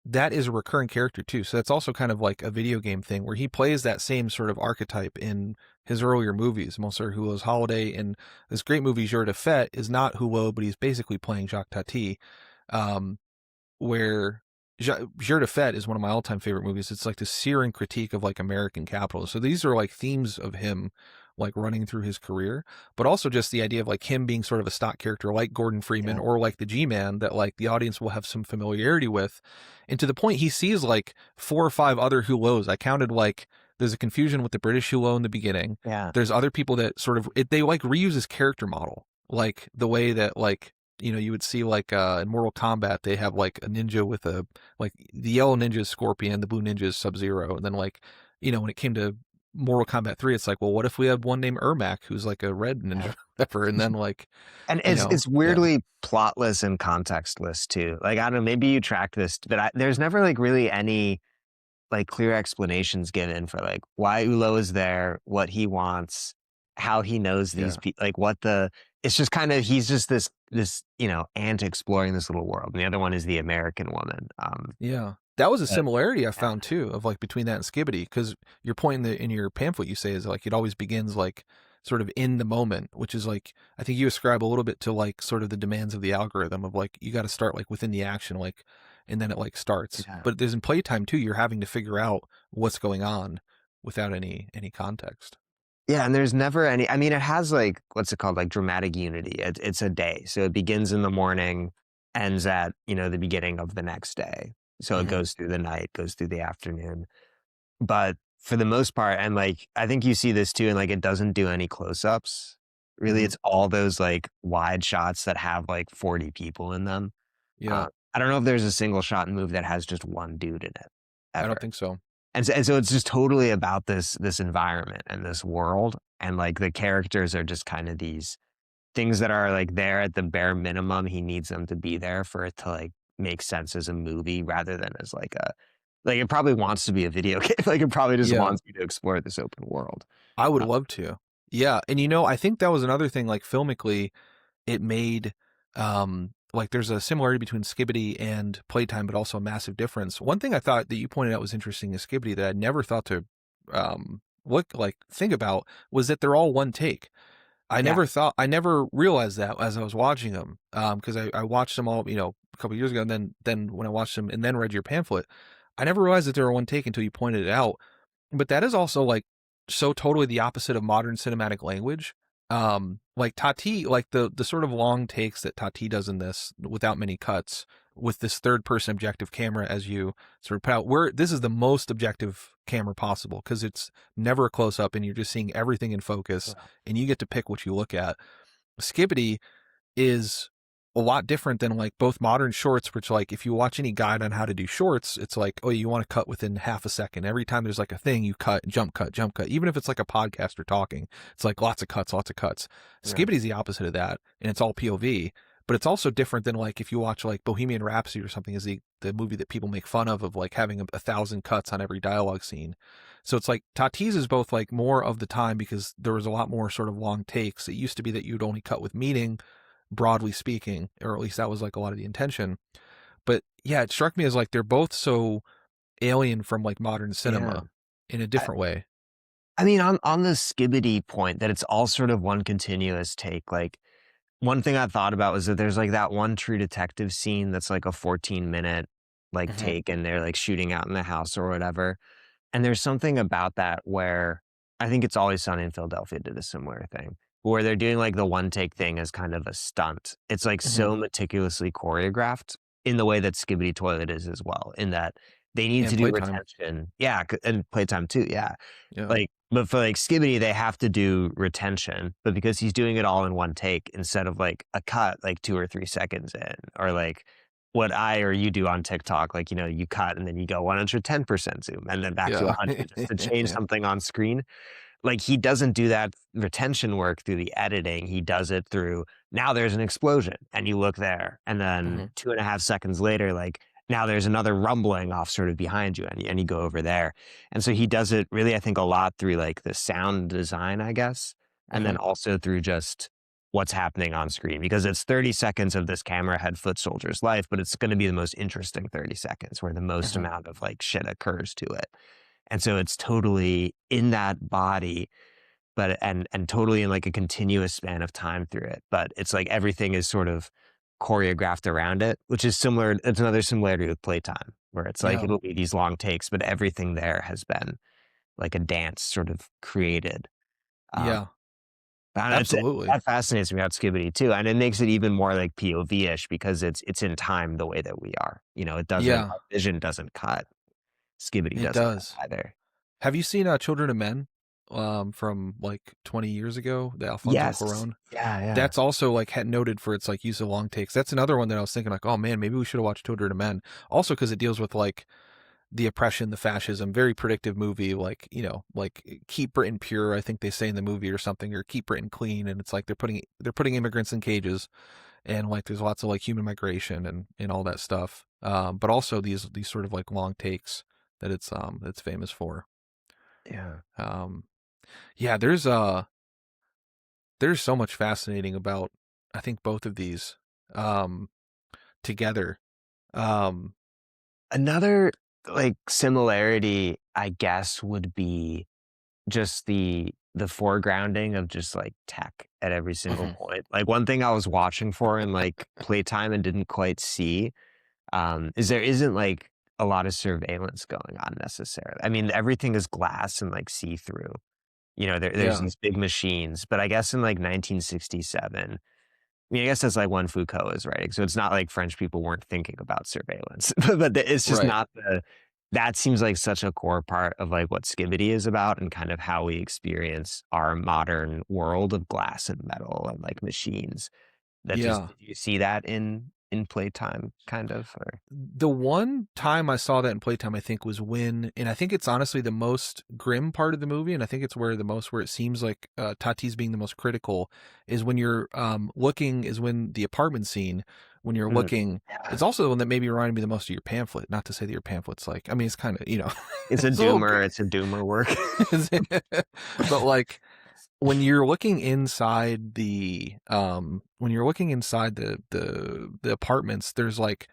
that is a recurring character too. So that's also kind of like a video game thing where he plays that same sort of archetype in his earlier movies. Monsieur Hulot's Holiday, and this great movie Jour de Fête is not Hulot, but he's basically playing Jacques Tati, where Jour de Fête is one of my all-time favorite movies. It's like the searing critique of like American capitalism. So these are like themes of him like running through his career, but also just the idea of like him being sort of a stock character like Gordon Freeman or like the G-Man that like the audience will have some familiarity with. And to the point he sees like 4 or 5 other Hulots. I counted, like, there's a confusion with the British Hulot in the beginning. Yeah. There's other people that sort of, they like reuse his character model, like the way that like, you know, you would see like in Mortal Kombat, they have like a ninja with a, like the yellow ninja is Scorpion, the blue ninja is Sub-Zero. And then like, you know, when it came to Mortal Kombat 3, it's like, well, what if we had one named Ermac who's like a red ninja or whatever? And then like, and it's weirdly plotless and contextless too. Like, I don't know, maybe you tracked this, but there's never like really any like clear explanations given for like why Hulot is there, what he wants, how he knows these people, like what it's just kind of, he's just this, you know, ant exploring this little world. And the other one is the American woman. That was a similarity I found too, of like between that and Skibbity, because your point in your pamphlet you say is like it always begins like sort of in the moment, which is like, I think you ascribe a little bit to like sort of the demands of the algorithm of like, you got to start like within the action, like, and then it like starts. But there's in Playtime too, you're having to figure out what's going on without any context. Yeah, and there's never any, I mean, it has like, what's it called? Like dramatic unity. It's a day. So it begins in the morning, ends at, you know, the beginning of the next day. So it goes through the night, goes through the afternoon. But for the most part, and like, I think you see this too, and like, it doesn't do any close-ups. Really, it's all those like wide shots that have like 40 people in them. Yeah. I don't know if there's a single shot and move that has just one dude in it, ever. I don't think so. And so it's just totally about this environment and this world. And like the characters are just kind of these things that are like there at the bare minimum. He needs them to be there for it to like makes sense as a movie rather than as like it probably wants to be a video game. Like it probably just wants you to explore this open world. I would love to. Yeah. And I think that was another thing, like filmically, it made like there's a similarity between Skibbity and Playtime, but also a massive difference. One thing I thought that you pointed out was interesting is Skibbity that I never thought to think about was that they're all one take. I never realized that as I was watching them, because I watched them all, a couple of years ago, and then when I watched them and then read your pamphlet, I never realized that they were one take until you pointed it out. But that is also like so totally the opposite of modern cinematic language. Like Tati, like the sort of long takes that Tati does in this without many cuts with this third person objective camera, as you sort of put out, this is the most objective camera possible because it's never a close up and you're just seeing everything in focus and you get to pick what you look at. Skibbity is a lot different than like both modern shorts, which like if you watch any guide on how to do shorts, it's like, oh, you want to cut within half a second. Every time there's like a thing, you cut, jump cut, jump cut. Even if it's like a podcaster talking, it's like lots of cuts, lots of cuts. Yeah. Skibbity's the opposite of that, and it's all POV. But it's also different than like if you watch like Bohemian Rhapsody or something, is the movie that people make fun of like having 1,000 cuts on every dialogue scene. So it's like Tati's is both like more of the time because there was a lot more sort of long takes. It used to be that you'd only cut with meaning, broadly speaking, or at least that was like a lot of the intention. But yeah, it struck me as like they're both so alien from like modern cinema in a different way. I mean, on the Skibbity point that it's all sort of one continuous take, like one thing I thought about was that there's like that one True Detective scene that's like a 14-minute like take and they're like shooting out in the house or whatever. And there's something about that where I think It's Always Sunny in Philadelphia did a similar thing where they're doing like the one take thing as kind of a stunt. It's like so meticulously choreographed in the way that Skibidi Toilet is as well, in that they need to do retention. Yeah. And Playtime too. Yeah. Like, but for like Skibbity, they have to do retention, but because he's doing it all in one take instead of like a cut, like 2 or 3 seconds in, or like what I or you do on TikTok, like, you cut and then you go 110% zoom and then back to 100 just to change something on screen. Like he doesn't do that retention work through the editing. He does it through, now there's an explosion and you look there. And then 2.5 seconds later, like now there's another rumbling off sort of behind you and you go over there. And so he does it really, I think, a lot through like the sound design, I guess. And then also through just what's happening on screen, because it's 30 seconds of this camera head foot soldier's life, but it's going to be the most interesting 30 seconds where the most amount of like shit occurs to it. And so it's totally in that body, but and totally in like a continuous span of time through it. But it's like everything is sort of choreographed around it, which is similar. It's another similarity with Playtime, where it's like it'll be these long takes, but everything there has been like a dance sort of created. Absolutely. That fascinates me about Skibbity too. And it makes it even more like POV-ish because it's in time the way that we are. It doesn't, vision doesn't cut. Skibbity does either. Have you seen Children of Men from like 20 years ago, the Alfonso Cuarón? Yeah. That's also like noted for its like use of long takes. That's another one that I was thinking like, oh man, maybe we should have watched Children of Men. Also because it deals with like the oppression, the fascism, very predictive movie, like, like keep Britain pure, I think they say in the movie or something, or keep Britain clean. And it's like they're putting immigrants in cages and like there's lots of like human migration and all that stuff. But also these sort of like long takes that it's famous for. There's so much fascinating about, I think, both of these together. Another like similarity, I guess, would be just the foregrounding of just like tech at every single point. Like one thing I was watching for in like Playtime and didn't quite see is there isn't like a lot of surveillance going on necessarily. I mean, everything is glass and like see-through. There's these big machines, but I guess in like 1967, I mean, I guess that's like when Foucault is writing. So it's not like French people weren't thinking about surveillance, but it's just not that seems like such a core part of like what Skibbity is about and kind of how we experience our modern world of glass and metal and like machines. That just, did you see that in Playtime kind of? Or? The one time I saw that in Playtime, I think was when, and I think it's honestly the most grim part of the movie, and I think it's where it seems like Tati's being the most critical, is when you're looking, is when the apartment scene when you're Mm, looking. yeah. It's also the one that maybe reminded me the most of your pamphlet. Not to say that your pamphlet's like, I mean, it's kind of, It's a it's a little doomer. It's a doomer work. but like when you're looking inside the apartments, there's like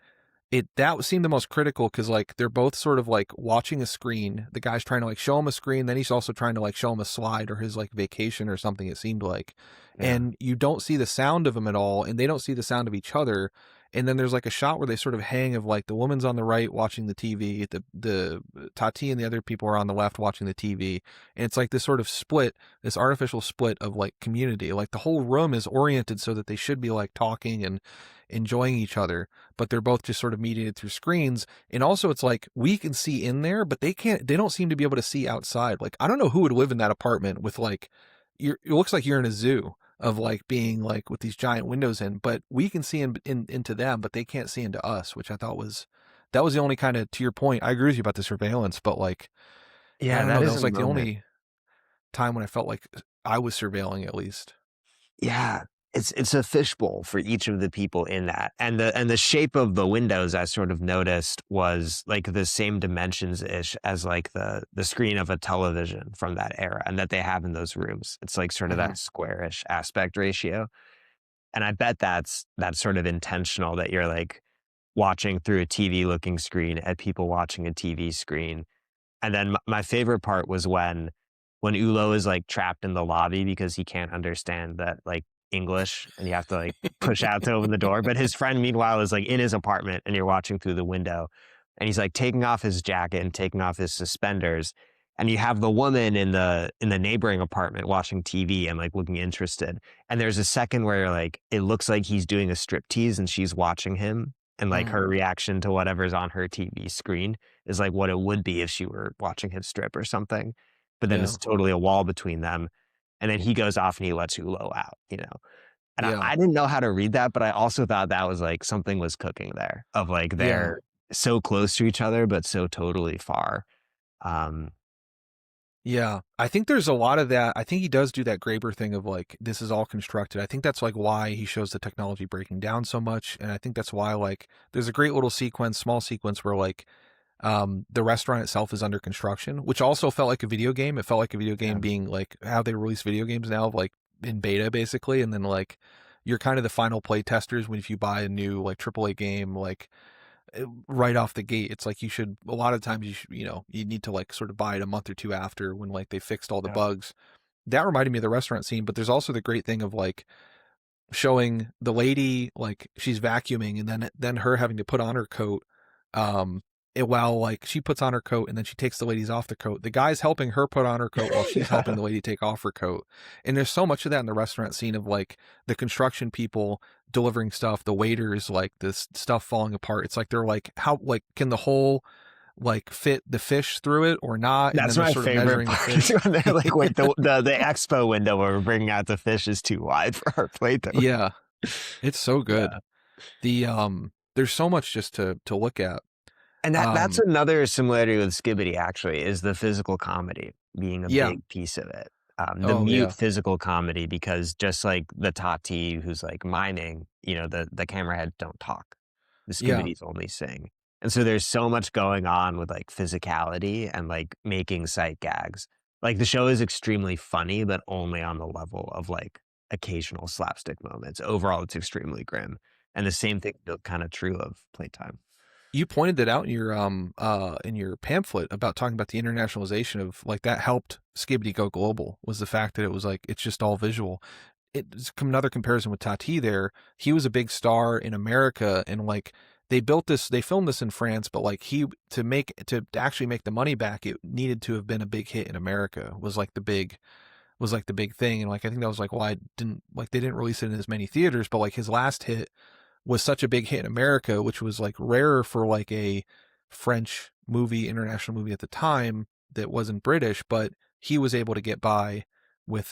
that seemed the most critical because like they're both sort of like watching a screen. The guy's trying to like show him a screen, then he's also trying to like show him a slide or his like vacation or something, it seemed like. Yeah. And you don't see the sound of them at all, and they don't see the sound of each other. And then there's like a shot where they sort of hang of like the woman's on the right watching the TV, the Tati and the other people are on the left watching the TV. And it's like this sort of split, this artificial split of like community. Like the whole room is oriented so that they should be like talking and enjoying each other, but they're both just sort of mediated through screens. And also it's like we can see in there, but they don't seem to be able to see outside. Like I don't know who would live in that apartment with like it looks like you're in a zoo of like being like with these giant windows in, but we can see into them, but they can't see into us, which I thought that was the only kind of, to your point, I agree with you about the surveillance, but like I Yeah, don't that know, that is was a like the moment. only time when I felt like I was surveilling at least. Yeah, it's a fishbowl for each of the people in that, and the shape of the windows I sort of noticed was like the same dimensions ish as like the screen of a television from that era, and that they have in those rooms. It's like sort of Mm-hmm. that squarish aspect ratio, and I bet that's sort of intentional that you're like watching through a TV looking screen at people watching a TV screen. And then my favorite part was when Ulo is like trapped in the lobby because he can't understand that like English and you have to like push out to open the door. But his friend meanwhile is like in his apartment and you're watching through the window and he's like taking off his jacket and taking off his suspenders. And you have the woman in the neighboring apartment watching TV and like looking interested. And there's a second where like it looks like he's doing a striptease and she's watching him. And like Mm, her reaction to whatever's on her TV screen is like what it would be if she were watching him strip or something. But then yeah. it's totally a wall between them. And then he goes off and he lets Ulo out, you know? And I, Yeah. I didn't know how to read that, but I also thought that was like something was cooking there of like Yeah. they're so close to each other, but so totally far. Um, Yeah, I think there's a lot of that. I think he does do that Graeber thing of like, this is all constructed. I think that's like why he shows the technology breaking down so much. And I think that's why like there's a great little sequence, small sequence where like the restaurant itself is under construction, which also felt like a video game. It felt like a video yeah. game being like how they release video games now, like in beta basically. And then like you're kind of the final play testers when if you buy a new like AAA game, like right off the gate. It's like you should, a lot of times you should, you need to like sort of buy it a month or two after when like they fixed all the Yeah. bugs. That reminded me of the restaurant scene, but there's also the great thing of like showing the lady like she's vacuuming and then her having to put on her coat while like she puts on her coat and then she takes the lady's off the coat, the guy's helping her put on her coat while she's helping Yeah. the lady take off her coat. And there's so much of that in the restaurant scene of like the construction people delivering stuff, the waiters, like this stuff falling apart. It's like they're like, how like can the whole like fit the fish through it or not? And then That's they're my sort of favorite measuring the part. fish. When they're like, wait, the expo window where we're bringing out the fish is too wide for our plate. Yeah, it's so good. Yeah. There's so much just to look at. And that's Um, another similarity with Skibbity, actually, is the physical comedy being a yeah. big piece of it. The Oh mute yeah. physical comedy, because just like the Tati who's like miming, the camera heads don't talk. The Yeah. Skibbities only sing. And so there's so much going on with like physicality and like making sight gags. Like the show is extremely funny, but only on the level of like occasional slapstick moments. Overall, it's extremely grim. And the same thing kind of true of Playtime. You pointed that out in your pamphlet about talking about the internationalization of like that helped Skibbity go global, was the fact that it was like it's just all visual. It's another comparison with Tati there. He was a big star in America and like they filmed this in France, but like to actually make the money back, it needed to have been a big hit in America was like the big thing. And like I think that was like why they didn't release it in as many theaters, but like his last hit was such a big hit in America, which was like rare for like a French movie, international movie at the time that wasn't British, but he was able to get by with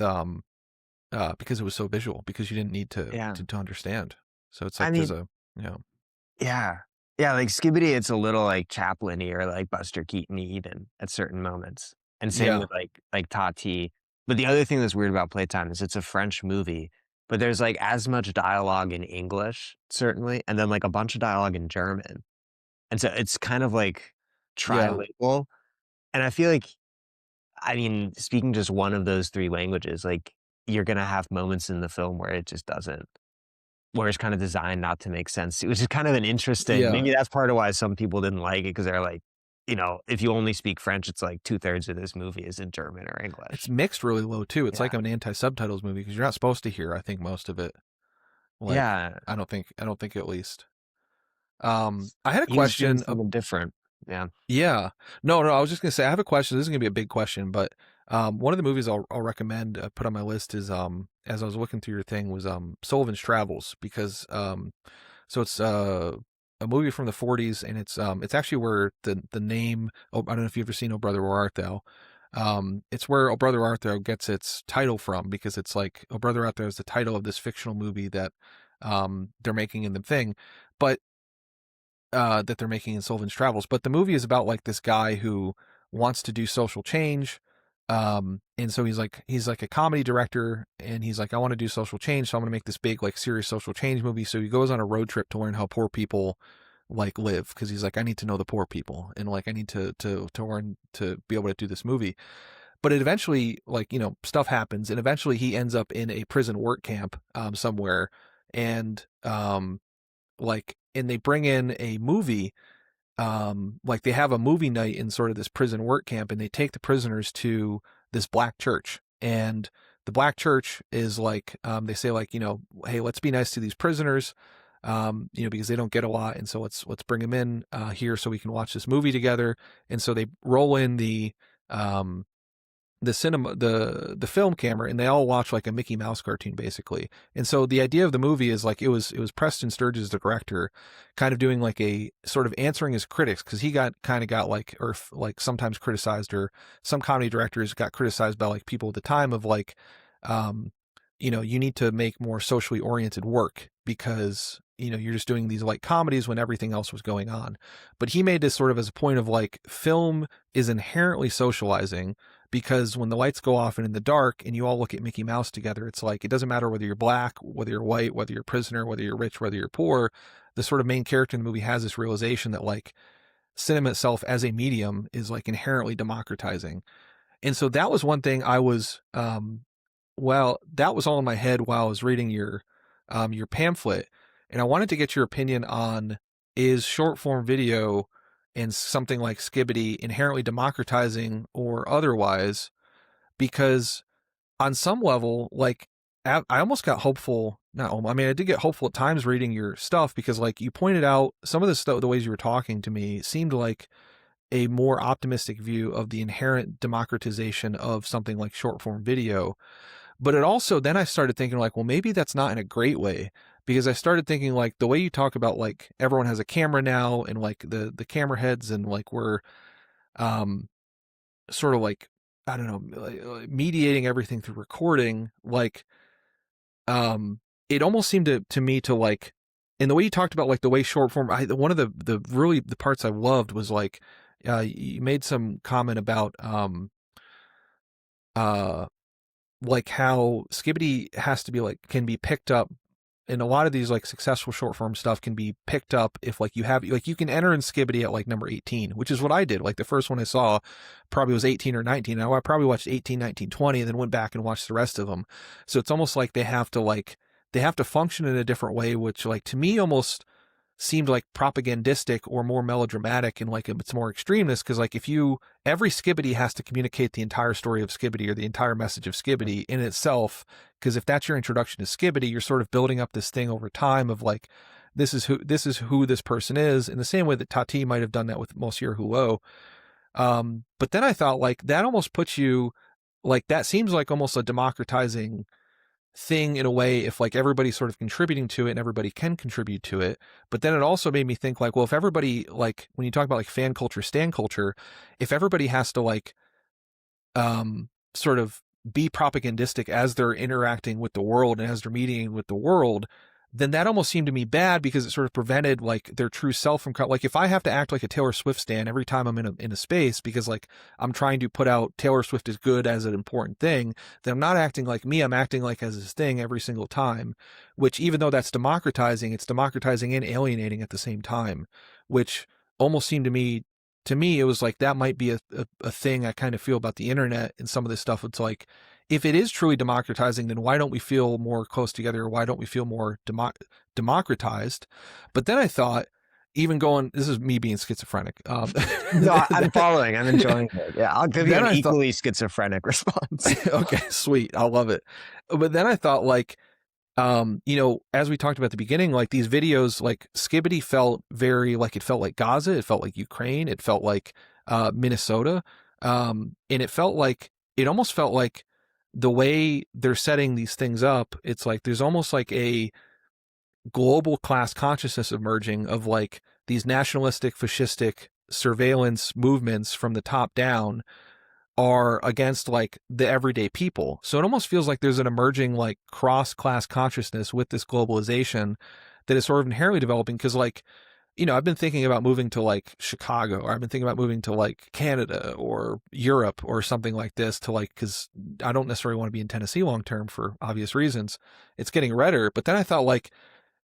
because it was so visual, because you didn't need Yeah. to understand. So it's I like there's mean, a yeah. Yeah, like Skibbity, it's a little like Chaplin-y or like Buster Keaton-y even at certain moments. And same yeah. with like Tati. But the other thing that's weird about Playtime is it's a French movie, but there's like as much dialogue in English, certainly, and then like a bunch of dialogue in German. And so it's kind of like Yeah. trilingual. And I feel like, I mean, speaking just one of those three languages, like you're going to have moments in the film where it just doesn't, where it's kind of designed not to make sense, which is kind of an interesting, Yeah. maybe that's part of why some people didn't like it, because they're like, you know, if you only speak French, it's like 2/3 of this movie is in German or English. It's mixed really low too. It's Yeah. like an anti-subtitles movie because you're not supposed to hear, I think, most of it. Like, Yeah. I don't think at least. I had a He was doing question. something different. Yeah. Yeah. No, I was just gonna say I have a question. This is gonna be a big question, but one of the movies I'll recommend put on my list is as I was looking through your thing was Sullivan's Travels because so it's a movie from the 40s and it's actually where the name I don't know if you've ever seen Oh Brother Where Art Thou. It's where Oh Brother Art Thou gets its title from because it's like Oh Brother Art Thou is the title of this fictional movie that they're making in the thing, but that they're making in Sullivan's Travels. But the movie is about like this guy who wants to do social change. And so he's like a comedy director and he's like, I want to do social change. So I'm going to make this big, like serious social change movie. So he goes on a road trip to learn how poor people like live. Cause he's like, I need to know the poor people and like, I need to learn to be able to do this movie. But it eventually like, you know, stuff happens and eventually he ends up in a prison work camp, somewhere. And, like, and they bring in a movie, like they have a movie night in sort of this prison work camp and they take the prisoners to this black church. And the black church is like, they say like, you know, hey, let's be nice to these prisoners, you know, because they don't get a lot. And so let's bring them in, here so we can watch this movie together. And so they roll in the cinema, the film camera, and they all watch like a Mickey Mouse cartoon basically. And so the idea of the movie is like it was Preston Sturges, the director, kind of doing like a sort of answering his critics because he got like or like sometimes criticized, or some comedy directors got criticized by like people at the time of like, you know, you need to make more socially oriented work because you know you're just doing these like comedies when everything else was going on. But he made this sort of as a point of like film is inherently socializing because when the lights go off and in the dark and you all look at Mickey Mouse together, it's like, it doesn't matter whether you're black, whether you're white, whether you're a prisoner, whether you're rich, whether you're poor, the sort of main character in the movie has this realization that like cinema itself as a medium is like inherently democratizing. And so that was one thing I was, well, that was all in my head while I was reading your pamphlet. And I wanted to get your opinion on, is short form video and something like Skibbity inherently democratizing or otherwise? Because on some level, like I almost got hopeful. Not, I mean, I did get hopeful at times reading your stuff because, like, you pointed out some of the stuff, the ways you were talking to me seemed like a more optimistic view of the inherent democratization of something like short form video. But it also, then I started thinking like, well, maybe that's not in a great way, because I started thinking like the way you talk about like everyone has a camera now and like the camera heads and like we're um sort of like, I don't know, mediating everything through recording, like it almost seemed to me to like, in the way you talked about like the way short form, one of the really the parts I loved was like you made some comment about uh like how Skibbity has to be like, can be picked up, and a lot of these like successful short form stuff can be picked up if like you have, like you can enter in Skibbity at like number 18, which is what I did. Like the first one I saw probably was 18 or 19. Now I probably watched 18, 19, 20 and then went back and watched the rest of them. So it's almost like they have to function in a different way, which like to me almost seemed like propagandistic or more melodramatic and like it's more extremist, because like if you, every Skibbity has to communicate the entire story of Skibbity or the entire message of Skibbity in itself, because if that's your introduction to Skibbity, you're sort of building up this thing over time of like, this is who this person is, in the same way that Tati might have done that with Monsieur Hulot. But then I thought like that almost puts you, like that seems like almost a democratizing thing in a way if like everybody's sort of contributing to it and everybody can contribute to it. But then it also made me think like, well, if everybody, like when you talk about like fan culture, stan culture, if everybody has to like sort of be propagandistic as they're interacting with the world and as they're mediating with the world, then that almost seemed to me bad because it sort of prevented like their true self from, like, if I have to act like a Taylor Swift stan every time I'm in a space because like I'm trying to put out Taylor Swift is good as an important thing, then I'm not acting like me, I'm acting like as this thing every single time, which even though that's democratizing, it's democratizing and alienating at the same time, which almost seemed to me, it was like that might be a thing I kind of feel about the internet and some of this stuff. It's like, if it is truly democratizing, then why don't we feel more close together? Why don't we feel more democratized? But then I thought, even going, this is me being schizophrenic. No, I'm following. I'm enjoying it. Yeah, I'll give you an equally schizophrenic response. Okay, sweet. I love it. But then I thought, like, you know, as we talked about at the beginning, like these videos, like Skibbity felt very like, it felt like Gaza, it felt like Ukraine, it felt like Minnesota, and it almost felt like the way they're setting these things up, it's like there's almost like a global class consciousness emerging of like these nationalistic, fascistic surveillance movements from the top down are against like the everyday people. So it almost feels like there's an emerging like cross-class consciousness with this globalization that is sort of inherently developing. Because like, you know, I've been thinking about moving to like Chicago, or I've been thinking about moving to like Canada or Europe or something like this to like, because I don't necessarily want to be in Tennessee long term for obvious reasons. It's getting redder. But then I thought, like,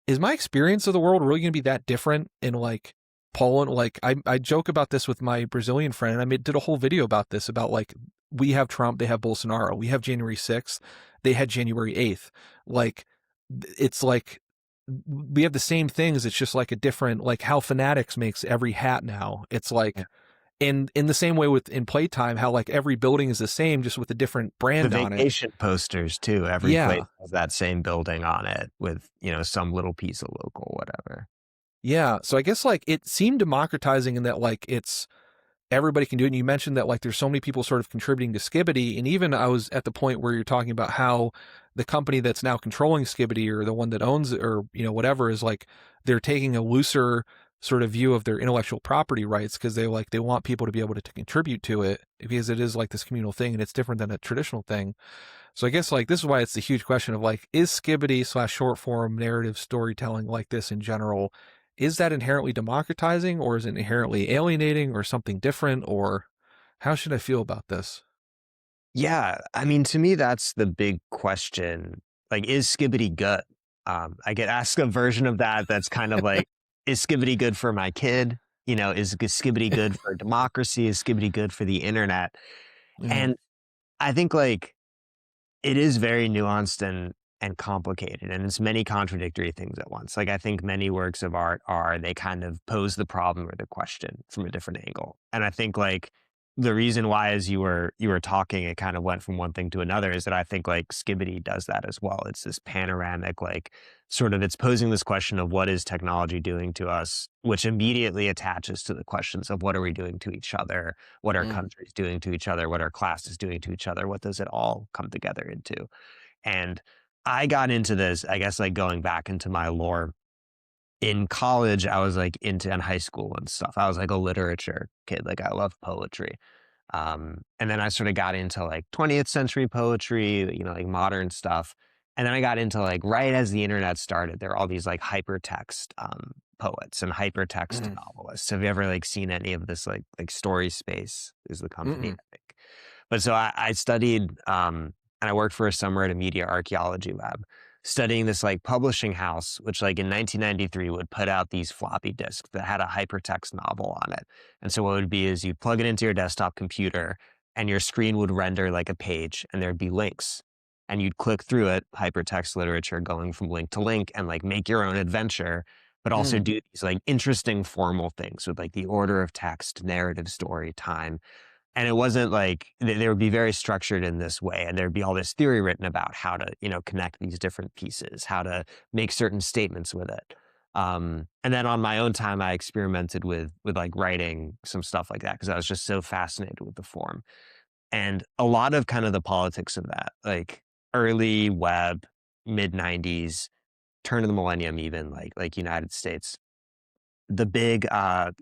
is my experience of the world really going to be that different in like Poland? Like I joke about this with my Brazilian friend, and did a whole video about this, about like, we have Trump, they have Bolsonaro, we have January 6th, they had January 8th. Like, it's like, we have the same things. It's just like a different, like how Fanatics makes every hat now. It's like, Yeah. in the same way with in Playtime, how like every building is the same, just with a different brand The on it. vacation posters too. Every place has that same building on it with, you know, some little piece of local whatever. Yeah. So I guess like it seemed democratizing in that like it's, everybody can do it. And you mentioned that like there's so many people sort of contributing to Skibbity. And even I was at the point where you're talking about how the company that's now controlling Skibbity, or the one that owns it, or, you know, whatever, is like they're taking a looser sort of view of their intellectual property rights, because they want people to be able to contribute to it, because it is like this communal thing and it's different than a traditional thing. So I guess like this is why it's the huge question of like, is Skibbity / short form narrative storytelling like this in general, is that inherently democratizing, or is it inherently alienating, or something different, or how should I feel about this? Yeah, I mean, to me, that's the big question. Like, is Skibbity good? I get asked a version of that that's kind of like, is Skibbity good for my kid? You know, is Skibbity good for democracy? Is Skibbity good for the internet? Yeah. And I think like it is very nuanced and complicated, and it's many contradictory things at once. Like, I think many works of art they kind of pose the problem or the question from a different angle. And I think like the reason why, as you were talking, it kind of went from one thing to another, is that I think like Skibbity does that as well. It's this panoramic, like sort of, it's posing this question of what is technology doing to us, which immediately attaches to the questions of what are we doing to each other, what are countries doing to each other, what are classes doing to each other, what does it all come together into? And I got into this, I guess, like going back into my lore. In college, I was like in high school and stuff. I was like a literature kid. Like, I love poetry. And then I sort of got into like 20th century poetry, you know, like modern stuff. And then I got into like, right as the internet started, there are all these like hypertext poets and hypertext novelists. Have you ever like seen any of this? Like Story Space is the company, I think. But so I studied, and I worked for a summer at a media archaeology lab, studying this like publishing house, which like in 1993 would put out these floppy disks that had a hypertext novel on it. And so what would be is you plug it into your desktop computer and your screen would render like a page, and there'd be links, and you'd click through it, hypertext literature, going from link to link, and like make your own adventure, but also do these like interesting formal things with like the order of text, narrative, story, time. And it wasn't like they would be very structured in this way, and there'd be all this theory written about how to, you know, connect these different pieces, how to make certain statements with it. And then on my own time, I experimented with like writing some stuff like that, because I was just so fascinated with the form. And a lot of kind of the politics of that, like early web, mid 90s, turn of the millennium, even like United States, the big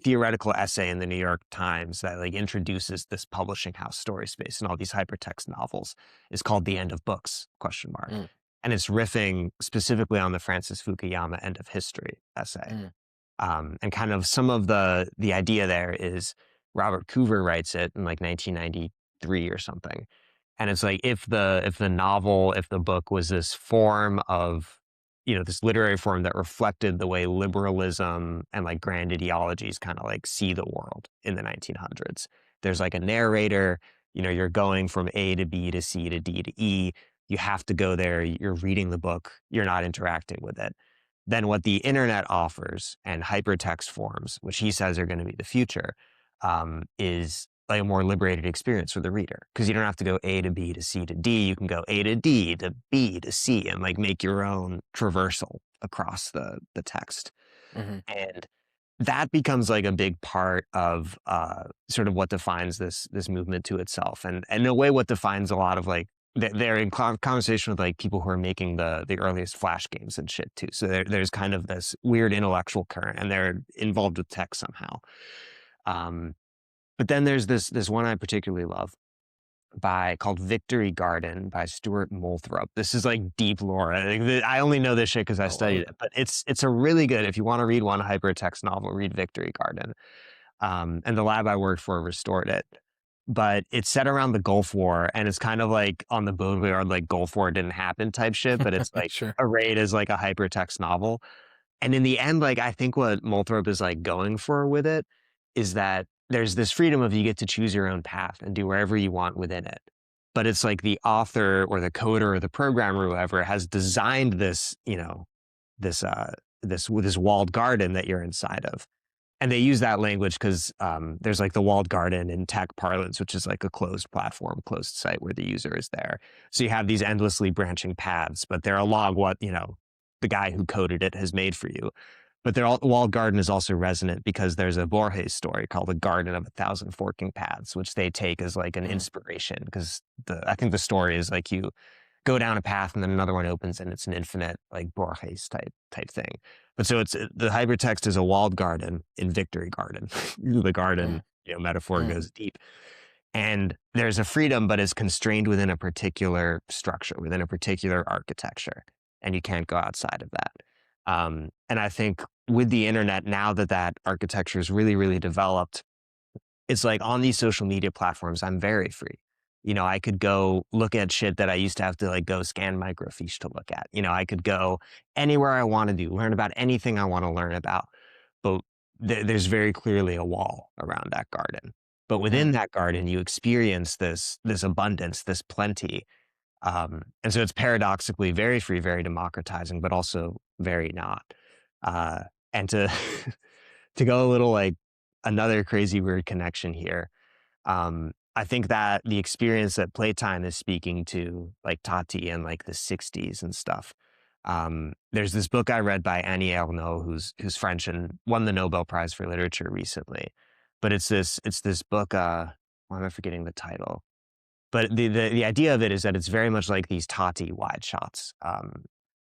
theoretical essay in the New York Times that like introduces this publishing house Story Space and all these hypertext novels is called "The End of Books?" and it's riffing specifically on the Francis Fukuyama End of History essay. And kind of some of the idea there is Robert Coover writes it in like 1993 or something. And it's like if the book was this form of, this literary form that reflected the way liberalism and like grand ideologies kind of like see the world in the 1900s. There's like a narrator, you're going from A to B to C to D to E. You have to go there. You're reading the book. You're not interacting with it. Then what the internet offers and hypertext forms, which he says are going to be the future, is like a more liberated experience for the reader, because you don't have to go A to B to C to D. You can go A to D to B to C and like make your own traversal across the text. And that becomes like a big part of sort of what defines this movement to itself, and in a way what defines a lot of like they're in conversation with like people who are making the earliest Flash games and shit too. So there's kind of this weird intellectual current, and they're involved with tech somehow. But then there's this one I particularly love called Victory Garden by Stuart Moulthrop. This is like deep lore. I only know this shit because I studied it, but it's a really good, if you want to read one hypertext novel, read Victory Garden. And the lab I worked for restored it. But it's set around the Gulf War, and it's kind of like on the Baudrillard, like Gulf War didn't happen type shit, but it's like Sure. arrayed as like a hypertext novel. And in the end, like I think what Moulthrop is like going for with it is that there's this freedom of you get to choose your own path and do wherever you want within it. But it's like the author or the coder or the programmer or whoever has designed this, this walled garden that you're inside of. And they use that language because there's like the walled garden in tech parlance, which is like a closed platform, closed site where the user is there. So you have these endlessly branching paths, but they're along what, the guy who coded it has made for you. But the walled garden is also resonant because there's a Borges story called The Garden of a Thousand Forking Paths, which they take as like an inspiration, because I think the story is like you go down a path and then another one opens and it's an infinite like Borges type thing. But so it's the hypertext is a walled garden in Victory Garden. The garden, metaphor goes deep. And there's a freedom, but is constrained within a particular structure, within a particular architecture. And you can't go outside of that. And I think with the internet, now that architecture is really, really developed, it's like on these social media platforms, I'm very free. I could go look at shit that I used to have to like go scan microfiche to look at. I could go anywhere I want to learn about anything I want to learn about. But there's very clearly a wall around that garden. But within that garden, you experience this abundance, this plenty. And so it's paradoxically very free, very democratizing, but also very not. And to to go a little like another crazy weird connection here. I think that the experience that Playtime is speaking to, like Tati and like the 60s and stuff. There's this book I read by Annie Ernaux, who's French and won the Nobel Prize for Literature recently. But it's this book, why am I forgetting the title? But the idea of it is that it's very much like these Tati wide shots.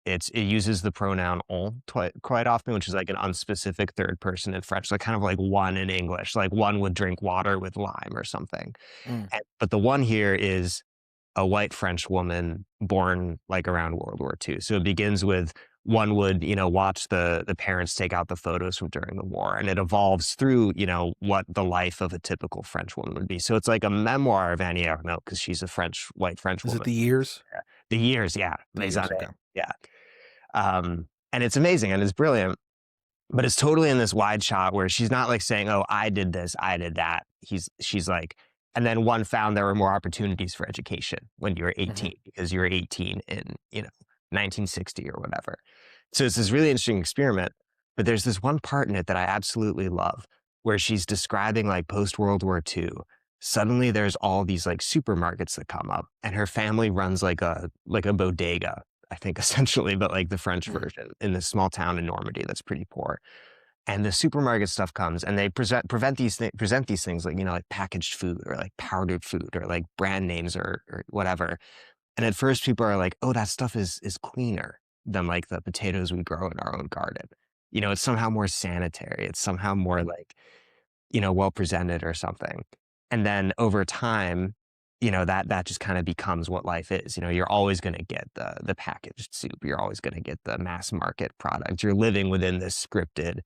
It uses the pronoun on quite often, which is like an unspecific third person in French, like kind of like one in English, like one would drink water with lime or something. But the one here is a white French woman born like around World War II. So it begins with one would, watch the parents take out the photos from during the war, and it evolves through, what the life of a typical French woman would be. So it's like a memoir of Annie Ernaux because she's a white French woman. Is it The Years? The Years, yeah. Okay. Yeah. And it's amazing and it's brilliant, but it's totally in this wide shot where she's not like saying, oh, I did this, I did that. She's like, and then one found there were more opportunities for education when you were 18 because you were 18 in, 1960 or whatever. So it's this really interesting experiment, but there's this one part in it that I absolutely love where she's describing like post-World War II. Suddenly there's all these like supermarkets that come up, and her family runs like a bodega, I think essentially, but like the French version in this small town in Normandy that's pretty poor. And the supermarket stuff comes and they present these things like, like packaged food or like powdered food or like brand names or whatever. And at first people are like, oh, that stuff is cleaner than like the potatoes we grow in our own garden. It's somehow more sanitary. It's somehow more like, well presented or something. And then over time, that just kind of becomes what life is. You're always going to get the packaged soup. You're always going to get the mass market product. You're living within this scripted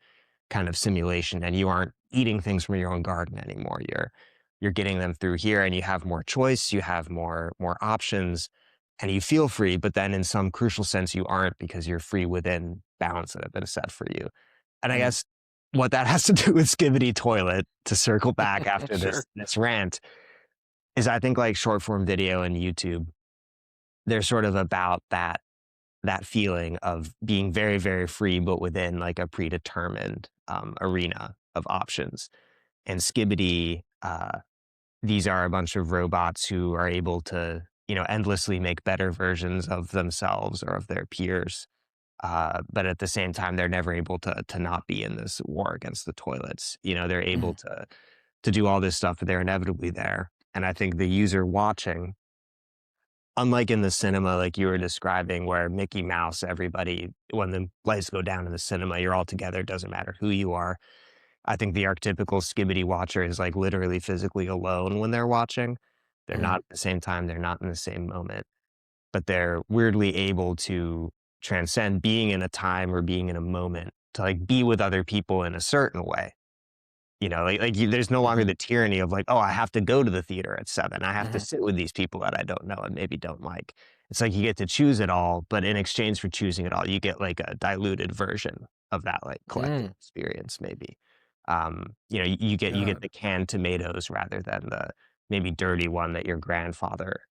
kind of simulation, and you aren't eating things from your own garden anymore. You're getting them through here, and you have more choice, you have more options, and you feel free. But then in some crucial sense, you aren't, because you're free within bounds that have been set for you. And I guess what that has to do with Skibidi Toilet, to circle back after Sure. this rant, is I think like short form video and YouTube, they're sort of about that feeling of being very, very free, but within like a predetermined arena of options. And Skibbity, these are a bunch of robots who are able to, endlessly make better versions of themselves or of their peers. But at the same time, they're never able to not be in this war against the toilets. They're able to do all this stuff, but they're inevitably there. And I think the user watching, unlike in the cinema, like you were describing, where Mickey Mouse, everybody, when the lights go down in the cinema, you're all together. It doesn't matter who you are. I think the archetypical Skibbity watcher is like literally physically alone when they're watching. They're not at the same time. They're not in the same moment, but they're weirdly able to transcend being in a time or being in a moment to like be with other people in a certain way. There's no longer the tyranny of like, oh, I have to go to the theater at 7. I have to sit with these people that I don't know and maybe don't like. It's like you get to choose it all, but in exchange for choosing it all, you get like a diluted version of that like collective experience, maybe. You get the canned tomatoes rather than the maybe dirty one that your grandfather,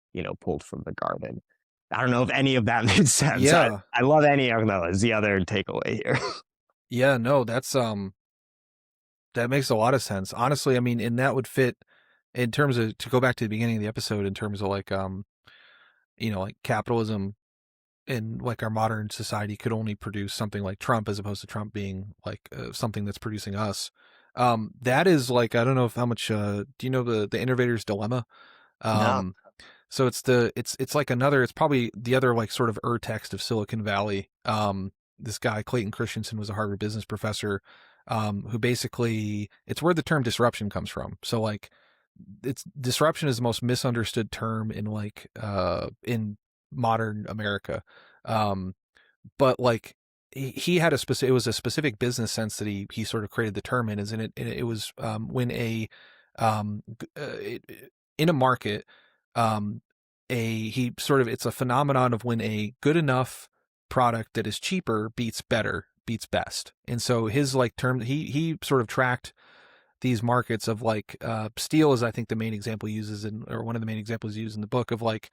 pulled from the garden. I don't know if any of that made sense. Yeah. I love any of those. The other takeaway here. Yeah, no, that's that makes a lot of sense. Honestly, I mean, and that would fit in terms of, to go back to the beginning of the episode, in terms of like like capitalism in like our modern society could only produce something like Trump, as opposed to Trump being like something that's producing us. That is like, I don't know if how much do you know the innovator's dilemma? No. So it's like another, it's probably the other like sort of text of Silicon Valley. This guy Clayton Christensen was a Harvard business professor, who basically, it's where the term disruption comes from. So like, it's disruption is the most misunderstood term in like in modern America. But like he had it was a specific business sense that he sort of created the term in, is in it. It was when um, in a market, it's a phenomenon of when a good enough product that is cheaper beats best. And so his like term, he sort of tracked these markets of like steel is, I think, the main example he uses or one of the main examples used in the book of like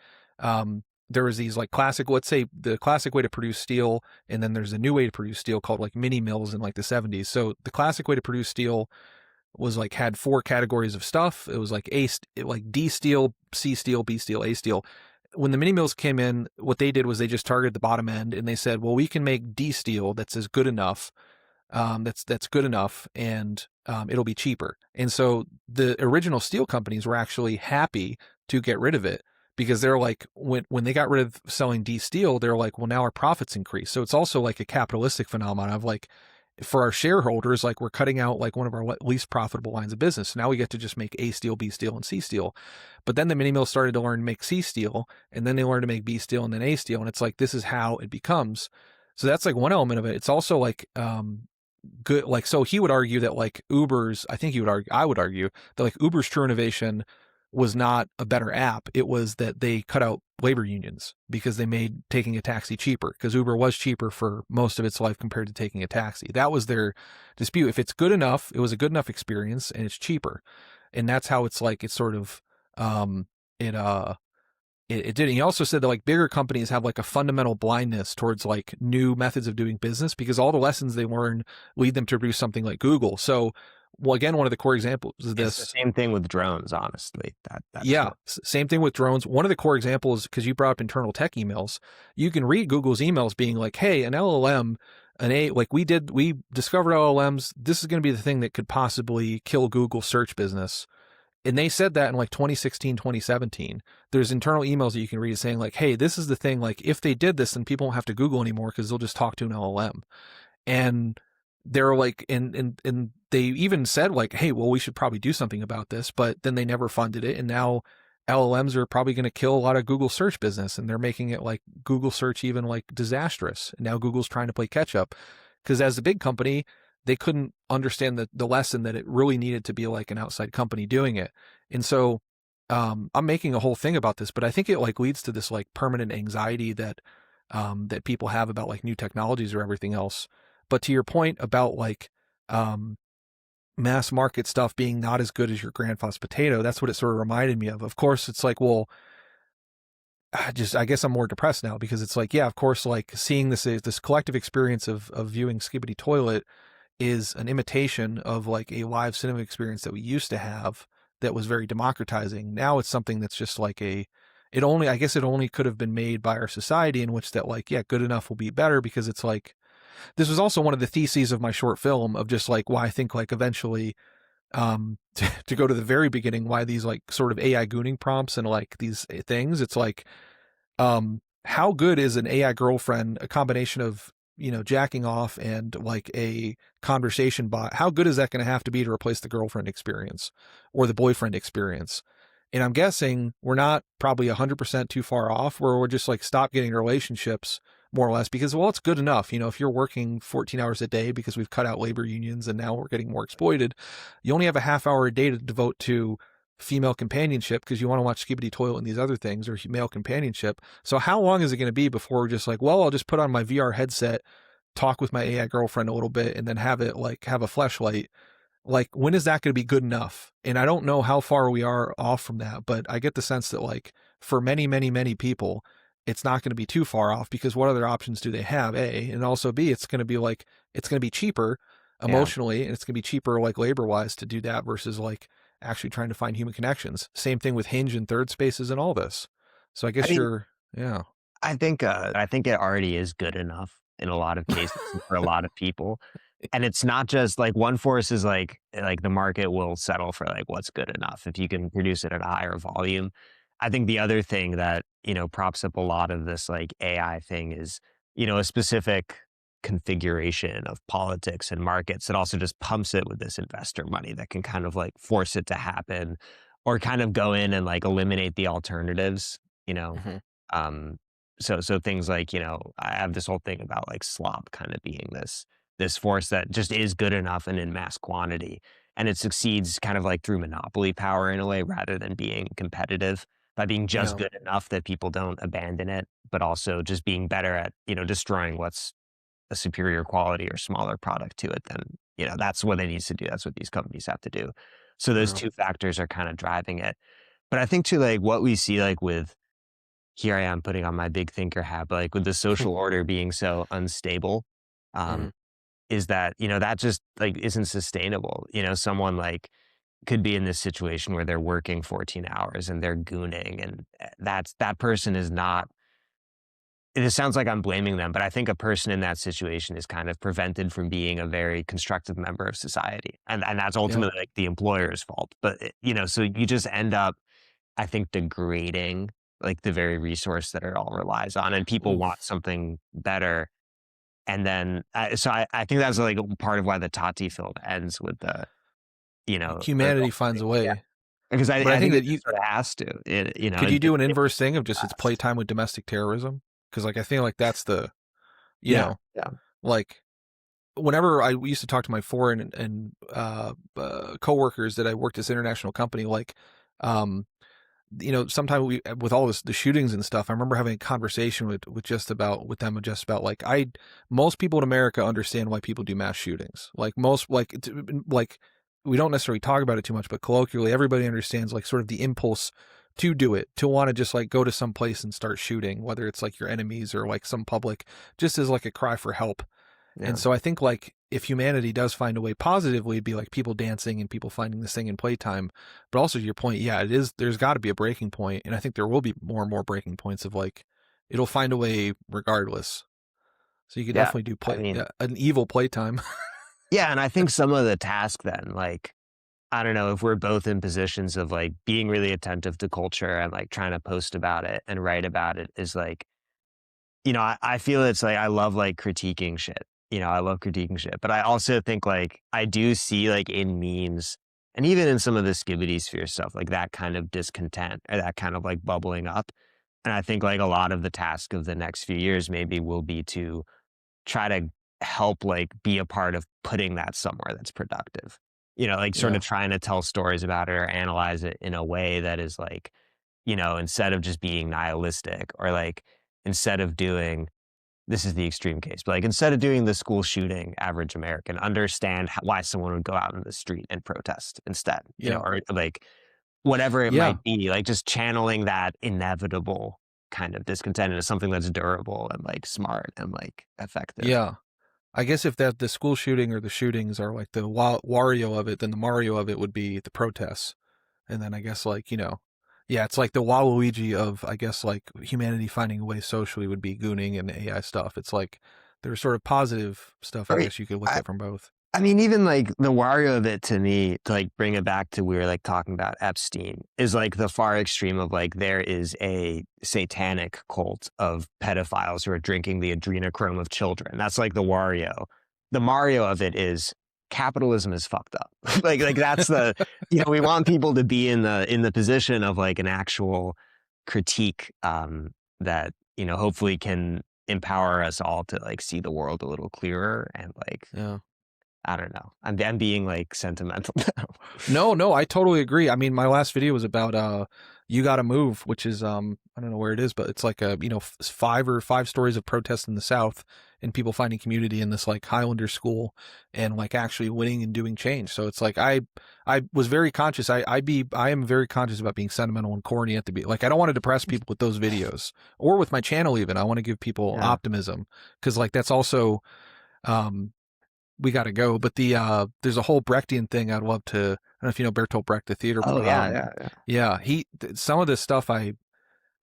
there was these like classic, let's say the classic way to produce steel, and then there's a new way to produce steel called like mini mills in like the 70s. So the classic way to produce steel was like had 4 categories of stuff. It was like D steel, C steel, B steel, A steel. When the mini mills came in, what they did was they just targeted the bottom end, and they said, well, we can make D steel that's as good enough, that's good enough, and it'll be cheaper. And so the original steel companies were actually happy to get rid of it, because they're like, when they got rid of selling D steel, they're like, well, now our profits increase. So it's also like a capitalistic phenomenon of like, for our shareholders, like we're cutting out like one of our least profitable lines of business. Now we get to just make A steel, B steel, and C steel. But then the mini mills started to learn to make C steel, and then they learned to make B steel and then A steel. And it's like, this is how it becomes. So that's like one element of it. It's also like, good. Like, so he would argue that like I would argue that like Uber's true innovation was not a better app. It was that they cut out labor unions because they made taking a taxi cheaper, because Uber was cheaper for most of its life compared to taking a taxi. That was their dispute. If it's good enough, it was a good enough experience and it's cheaper. And that's how it's like, it's sort of, it did. And he also said that like bigger companies have like a fundamental blindness towards like new methods of doing business, because all the lessons they learn lead them to produce something like Google. So, well, again, one of the core examples of this. It's the same thing with drones, honestly. Same thing with drones. One of the core examples, because you brought up internal tech emails, you can read Google's emails being like, hey, an LLM, we discovered LLMs. This is going to be the thing that could possibly kill Google search business. And they said that in like 2016, 2017. There's internal emails that you can read saying like, hey, this is the thing. Like, if they did this, then people won't have to Google anymore because they'll just talk to an LLM. And they're like, and they even said like, hey, well, we should probably do something about this, but then they never funded it. And now LLMs are probably going to kill a lot of Google search business, and they're making it like Google search even like disastrous. And now Google's trying to play catch up because as a big company, they couldn't understand the lesson that it really needed to be like an outside company doing it. And so I'm making a whole thing about this, but I think it like leads to this like permanent anxiety that that people have about like new technologies or everything else. But to your point about like mass market stuff being not as good as your grandfather's potato, that's what it sort of reminded me of. Of course, it's like, well, I guess I'm more depressed now because it's like, yeah, of course, like seeing this collective experience of viewing Skibidi Toilet is an imitation of like a live cinema experience that we used to have that was very democratizing. Now it's something that's just like I guess it only could have been made by our society in which that like, yeah, good enough will be better because it's like, this was also one of the theses of my short film of just like why I think like eventually to go to the very beginning, why these like sort of AI gooning prompts and like these things, it's like how good is an AI girlfriend, a combination of, you know, jacking off and like a conversation bot, how good is that going to have to be to replace the girlfriend experience or the boyfriend experience? And I'm guessing we're not probably 100% too far off where we're just like stop getting relationships more or less because, well, it's good enough. You know, if you're working 14 hours a day because we've cut out labor unions and now we're getting more exploited, you only have a half hour a day to devote to female companionship because you want to watch Skibidi Toilet and these other things or male companionship. So how long is it going to be before we're just like, well, I'll just put on my VR headset, talk with my AI girlfriend a little bit and then have it like have a fleshlight? Like, when is that going to be good enough? And I don't know how far we are off from that, but I get the sense that like for many, many, many people, it's not going to be too far off because what other options do they have? A, and also B, it's going to be like, it's going to be cheaper emotionally and it's going to be cheaper like labor wise to do that versus like actually trying to find human connections. Same thing with Hinge and third spaces and all this. So I guess yeah. I think it already is good enough in a lot of cases for a lot of people. And it's not just like one force is like the market will settle for like what's good enough if you can produce it at a higher volume. I think the other thing that, you know, props up a lot of this like AI thing is, you know, a specific configuration of politics and markets that also just pumps it with this investor money that can kind of like force it to happen or kind of go in and like eliminate the alternatives, you know. Mm-hmm. So things like, you know, I have this whole thing about like slop kind of being this force that just is good enough and in mass quantity. And it succeeds kind of like through monopoly power in a way rather than being competitive by being just good enough that people don't abandon it, but also just being better at, you know, destroying what's a superior quality or smaller product to it. Then, you know, that's what it needs to do. That's what these companies have to do. So those two factors are kind of driving it. But I think too, like what we see like with, here I am putting on my big thinker hat, but like with the social order being so unstable, is that, you know, that just like isn't sustainable. You know, someone like could be in this situation where they're working 14 hours and they're gooning and that person is not, it sounds like I'm blaming them, but I think a person in that situation is kind of prevented from being a very constructive member of society. And that's ultimately like the employer's fault. But, you know, so you just end up, I think, degrading like the very resource that it all relies on, and people want something better. And then, so I think that's like part of why the Tati film ends with the, you know, humanity finds a way. Yeah. Because I think that you sort of has to, you know. Could you do an inverse thing of just it's playtime with domestic terrorism? Because like I think like that's the, you know, like whenever I used to talk to my foreign and coworkers that I worked at this international company, like you know, sometimes we, with all this, the shootings and stuff, I remember having a conversation with them just about like, most people in America understand why people do mass shootings. Like most, like we don't necessarily talk about it too much, but colloquially, everybody understands like sort of the impulse to do it, to want to just like go to some place and start shooting, whether it's like your enemies or like some public, just as like a cry for help. Yeah. And so I think like if humanity does find a way positively, it'd be like people dancing and people finding this thing in playtime. But also to your point, yeah, it is, there's got to be a breaking point. And I think there will be more and more breaking points of like, it'll find a way regardless. So you can definitely do an evil playtime. Yeah. And I think some of the task then, like, I don't know if we're both in positions of like being really attentive to culture and like trying to post about it and write about it is like, you know, I feel it's like, I love like critiquing shit. You know, I love critiquing shit, but I also think like I do see like in memes And even in some of the Skibbity sphere stuff, like that kind of discontent or that kind of like bubbling up. And I think like a lot of the task of the next few years maybe will be to try to help like be a part of putting that somewhere that's productive. Like sort Yeah. of trying to tell stories about it or analyze it in a way that is like, instead of just being nihilistic or like instead of doing, this is the extreme case, but like instead of doing the school shooting average American, understand why someone would go out in the street and protest instead, Yeah. or like whatever it Yeah. might be, like just channeling that inevitable kind of discontent into something that's durable and like smart and like effective. Yeah. I guess if that the school shooting or the shootings are like the Wario of it, then the Mario of it would be the protests. And then I guess like, yeah, it's like the Waluigi of, I guess, like humanity finding a way socially would be gooning and AI stuff. It's like there's sort of positive stuff I Right. guess you could look at from both. I mean, even like the Wario of it to me, to like bring it back to we were like talking about Epstein, is like the far extreme of like there is a satanic cult of pedophiles who are drinking the adrenochrome of children. That's like the Wario. The Mario of it is capitalism is fucked up. like that's the we want people to be in the position of like an actual critique that hopefully can empower us all to like see the world a little clearer and like Yeah. I don't know. I'm being like sentimental now. No, I totally agree. I mean, my last video was about You Gotta Move, which is I don't know where it is, but it's like a five stories of protests in the South and people finding community in this like Highlander school and like actually winning and doing change. So it's like I was very conscious. I am very conscious about being sentimental and corny at the be like I don't want to depress people with those videos or with my channel even. I want to give people optimism because like that's also we got to go. But there's a whole Brechtian thing I'd love to. I don't know if you know Bertolt Brecht, the theater. Oh yeah. Some of this stuff I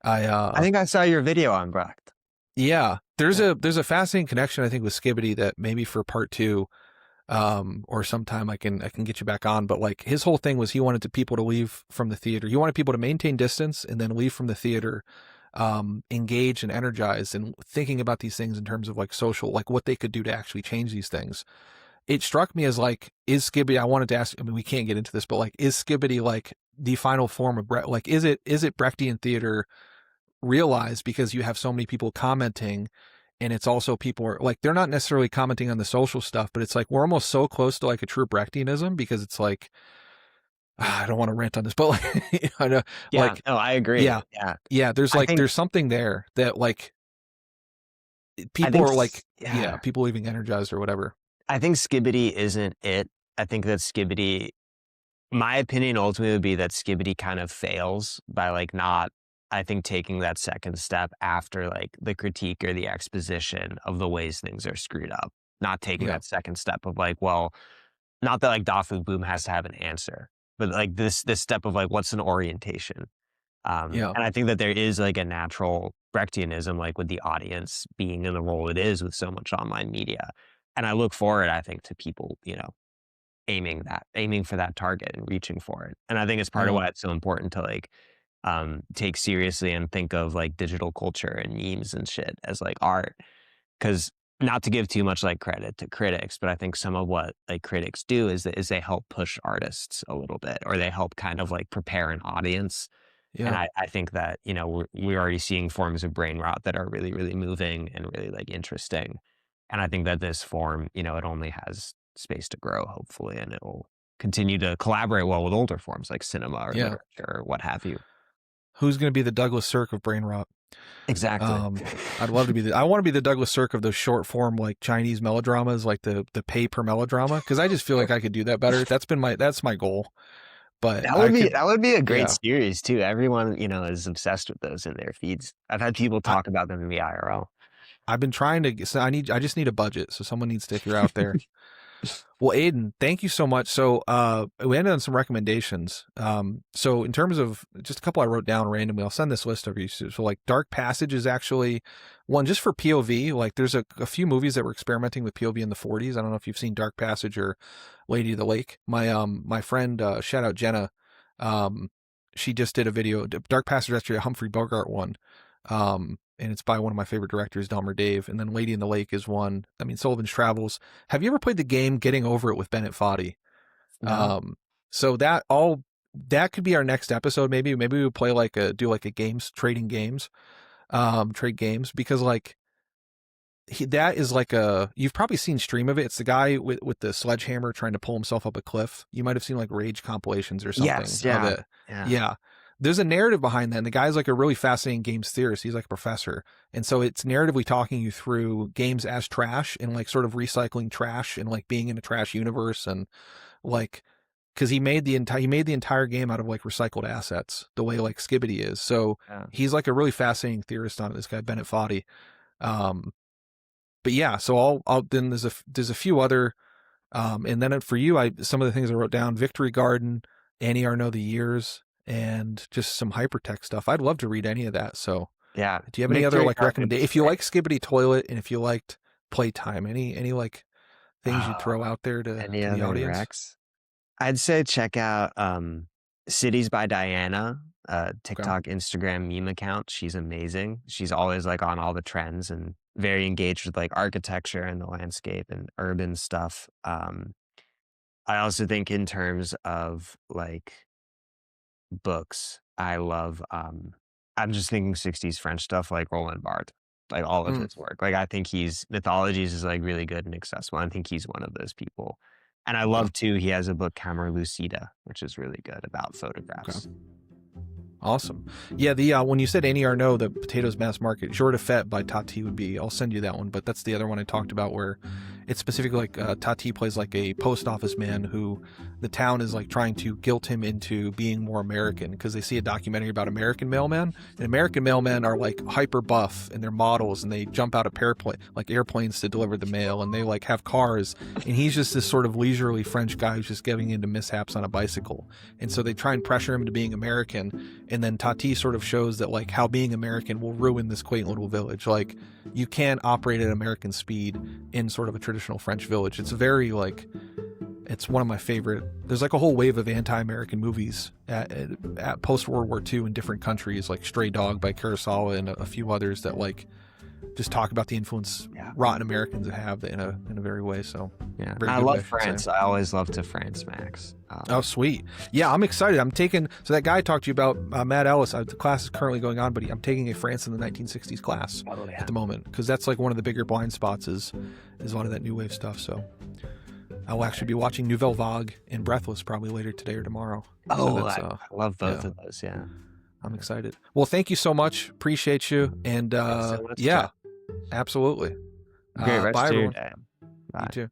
think I saw your video on Brecht. Yeah, there's a fascinating connection I think with Skibbity that maybe for part 2, or sometime I can get you back on. But like his whole thing was he wanted people to leave from the theater. He wanted people to maintain distance and then leave from the theater. Engaged and energized and thinking about these things in terms of like social, like what they could do to actually change these things. It struck me as like, is Skibbity, I wanted to ask, I mean, we can't get into this, but like, is Skibbity like the final form of Brecht? Like, is it Brechtian theater realized because you have so many people commenting and it's also people are like, they're not necessarily commenting on the social stuff, but it's like, we're almost so close to like a true Brechtianism because it's like, I don't want to rant on this, but like, I know, like, I agree. Yeah. There's something there that like people are like, people leaving energized or whatever. I think Skibbity isn't it. I think that Skibbity, my opinion ultimately would be that Skibbity kind of fails by like not, I think, taking that second step after like the critique or the exposition of the ways things are screwed up. Not taking that second step of like, well, not that like Dafu Boom has to have an answer, but like this step of like, what's an orientation? And I think that there is like a natural Brechtianism, like with the audience being in the role it is with so much online media. And I look forward, I think, to people, aiming for that target and reaching for it. And I think it's part of why it's so important to like take seriously and think of like digital culture and memes and shit as like art. Because not to give too much like credit to critics, but I think some of what like critics do is they help push artists a little bit, or they help kind of like prepare an audience. Yeah. And I think that, we're already seeing forms of brain rot that are really, really moving and really like interesting. And I think that this form, it only has space to grow, hopefully, and it will continue to collaborate well with older forms like cinema or literature or what have you. Who's going to be the Douglas Sirk of brain rot? Exactly. I'd love to be I want to be the Douglas Sirk of those short form like Chinese melodramas, like the pay per melodrama, because I just feel like I could do that better. That's my goal. But that would be a great series too. Everyone, is obsessed with those in their feeds. I've had people talk about them in the IRL. I've been trying to. So I just need a budget. So someone needs to, if you're out there. Well, Aidan, thank you so much. So we ended on some recommendations. So in terms of just a couple I wrote down randomly, I'll send this list over you. So like Dark Passage is actually one just for POV. Like there's a few movies that were experimenting with POV in the 40s. I don't know if you've seen Dark Passage or Lady of the Lake. My friend, shout out Jenna, she just did a video. Dark Passage is actually a Humphrey Bogart one. And it's by one of my favorite directors, Delmer Dave. And then Lady in the Lake is one. I mean, Sullivan's Travels. Have you ever played the game Getting Over It with Bennett Foddy? No. So that could be our next episode. Maybe we would play do like a games, trading games, trade games, because like that is like you've probably seen stream of it. It's the guy with the sledgehammer trying to pull himself up a cliff. You might have seen like rage compilations or something. Yes, yeah. Of it. Yeah. There's a narrative behind that. And the guy's like a really fascinating games theorist. He's like a professor. And so it's narratively talking you through games as trash and like sort of recycling trash and like being in a trash universe. And like, cause he made the entire game out of like recycled assets, the way like Skibbity is. So he's like a really fascinating theorist on it, this guy, Bennett Foddy. But yeah, so I'll then there's a few other, and then for you, some of the things I wrote down: Victory Garden, Annie Arnaud the Years, and just some hypertext stuff. I'd love to read any of that. So yeah, do you have any other like recommendations? If you like Skibidi Toilet and if you liked Playtime, any like things you'd throw out there to the audience? Recs? I'd say check out Cities by Diana, TikTok, Instagram meme account. She's amazing. She's always like on all the trends and very engaged with like architecture and the landscape and urban stuff. I also think in terms of like books, I love, I'm just thinking 60s French stuff like Roland Barthes, like all of his work. Like I think Mythologies is like really good and accessible. I think he's one of those people. And I love too, he has a book, Camera Lucida, which is really good about photographs. Okay. Awesome. Yeah, when you said Annie Arnaud, the Potatoes Mass Market, Jour de Fête by Tati would be, I'll send you that one, but that's the other one I talked about where it's specifically like Tati plays like a post office man who the town is like trying to guilt him into being more American because they see a documentary about American mailmen, and American mailmen are like hyper buff and they're models and they jump out of airplanes to deliver the mail, and they like have cars, and he's just this sort of leisurely French guy who's just getting into mishaps on a bicycle, and so they try and pressure him into being American. And then Tati sort of shows that like how being American will ruin this quaint little village. Like you can't operate at American speed in sort of a traditional French village. It's very like, it's one of my favorite. There's like a whole wave of anti-American movies at post-World War II in different countries, like Stray Dog by Kurosawa and a few others that like just talk about the influence rotten Americans have in a very way. So yeah, I love France. I always love to France, Max. Oh, sweet. Yeah, I'm excited. I'm taking, so that guy I talked to you about, Matt Ellis, the class is currently going on, but I'm taking a France in the 1960s class at the moment, because that's like one of the bigger blind spots is a lot of that new wave stuff. So I will actually be watching Nouvelle Vague and Breathless probably later today or tomorrow. Oh, so I love both of those. Yeah. I'm excited. Well, thank you so much. Appreciate you. And yeah, absolutely. Great rest bye, of your everyone. day. Bye. You too.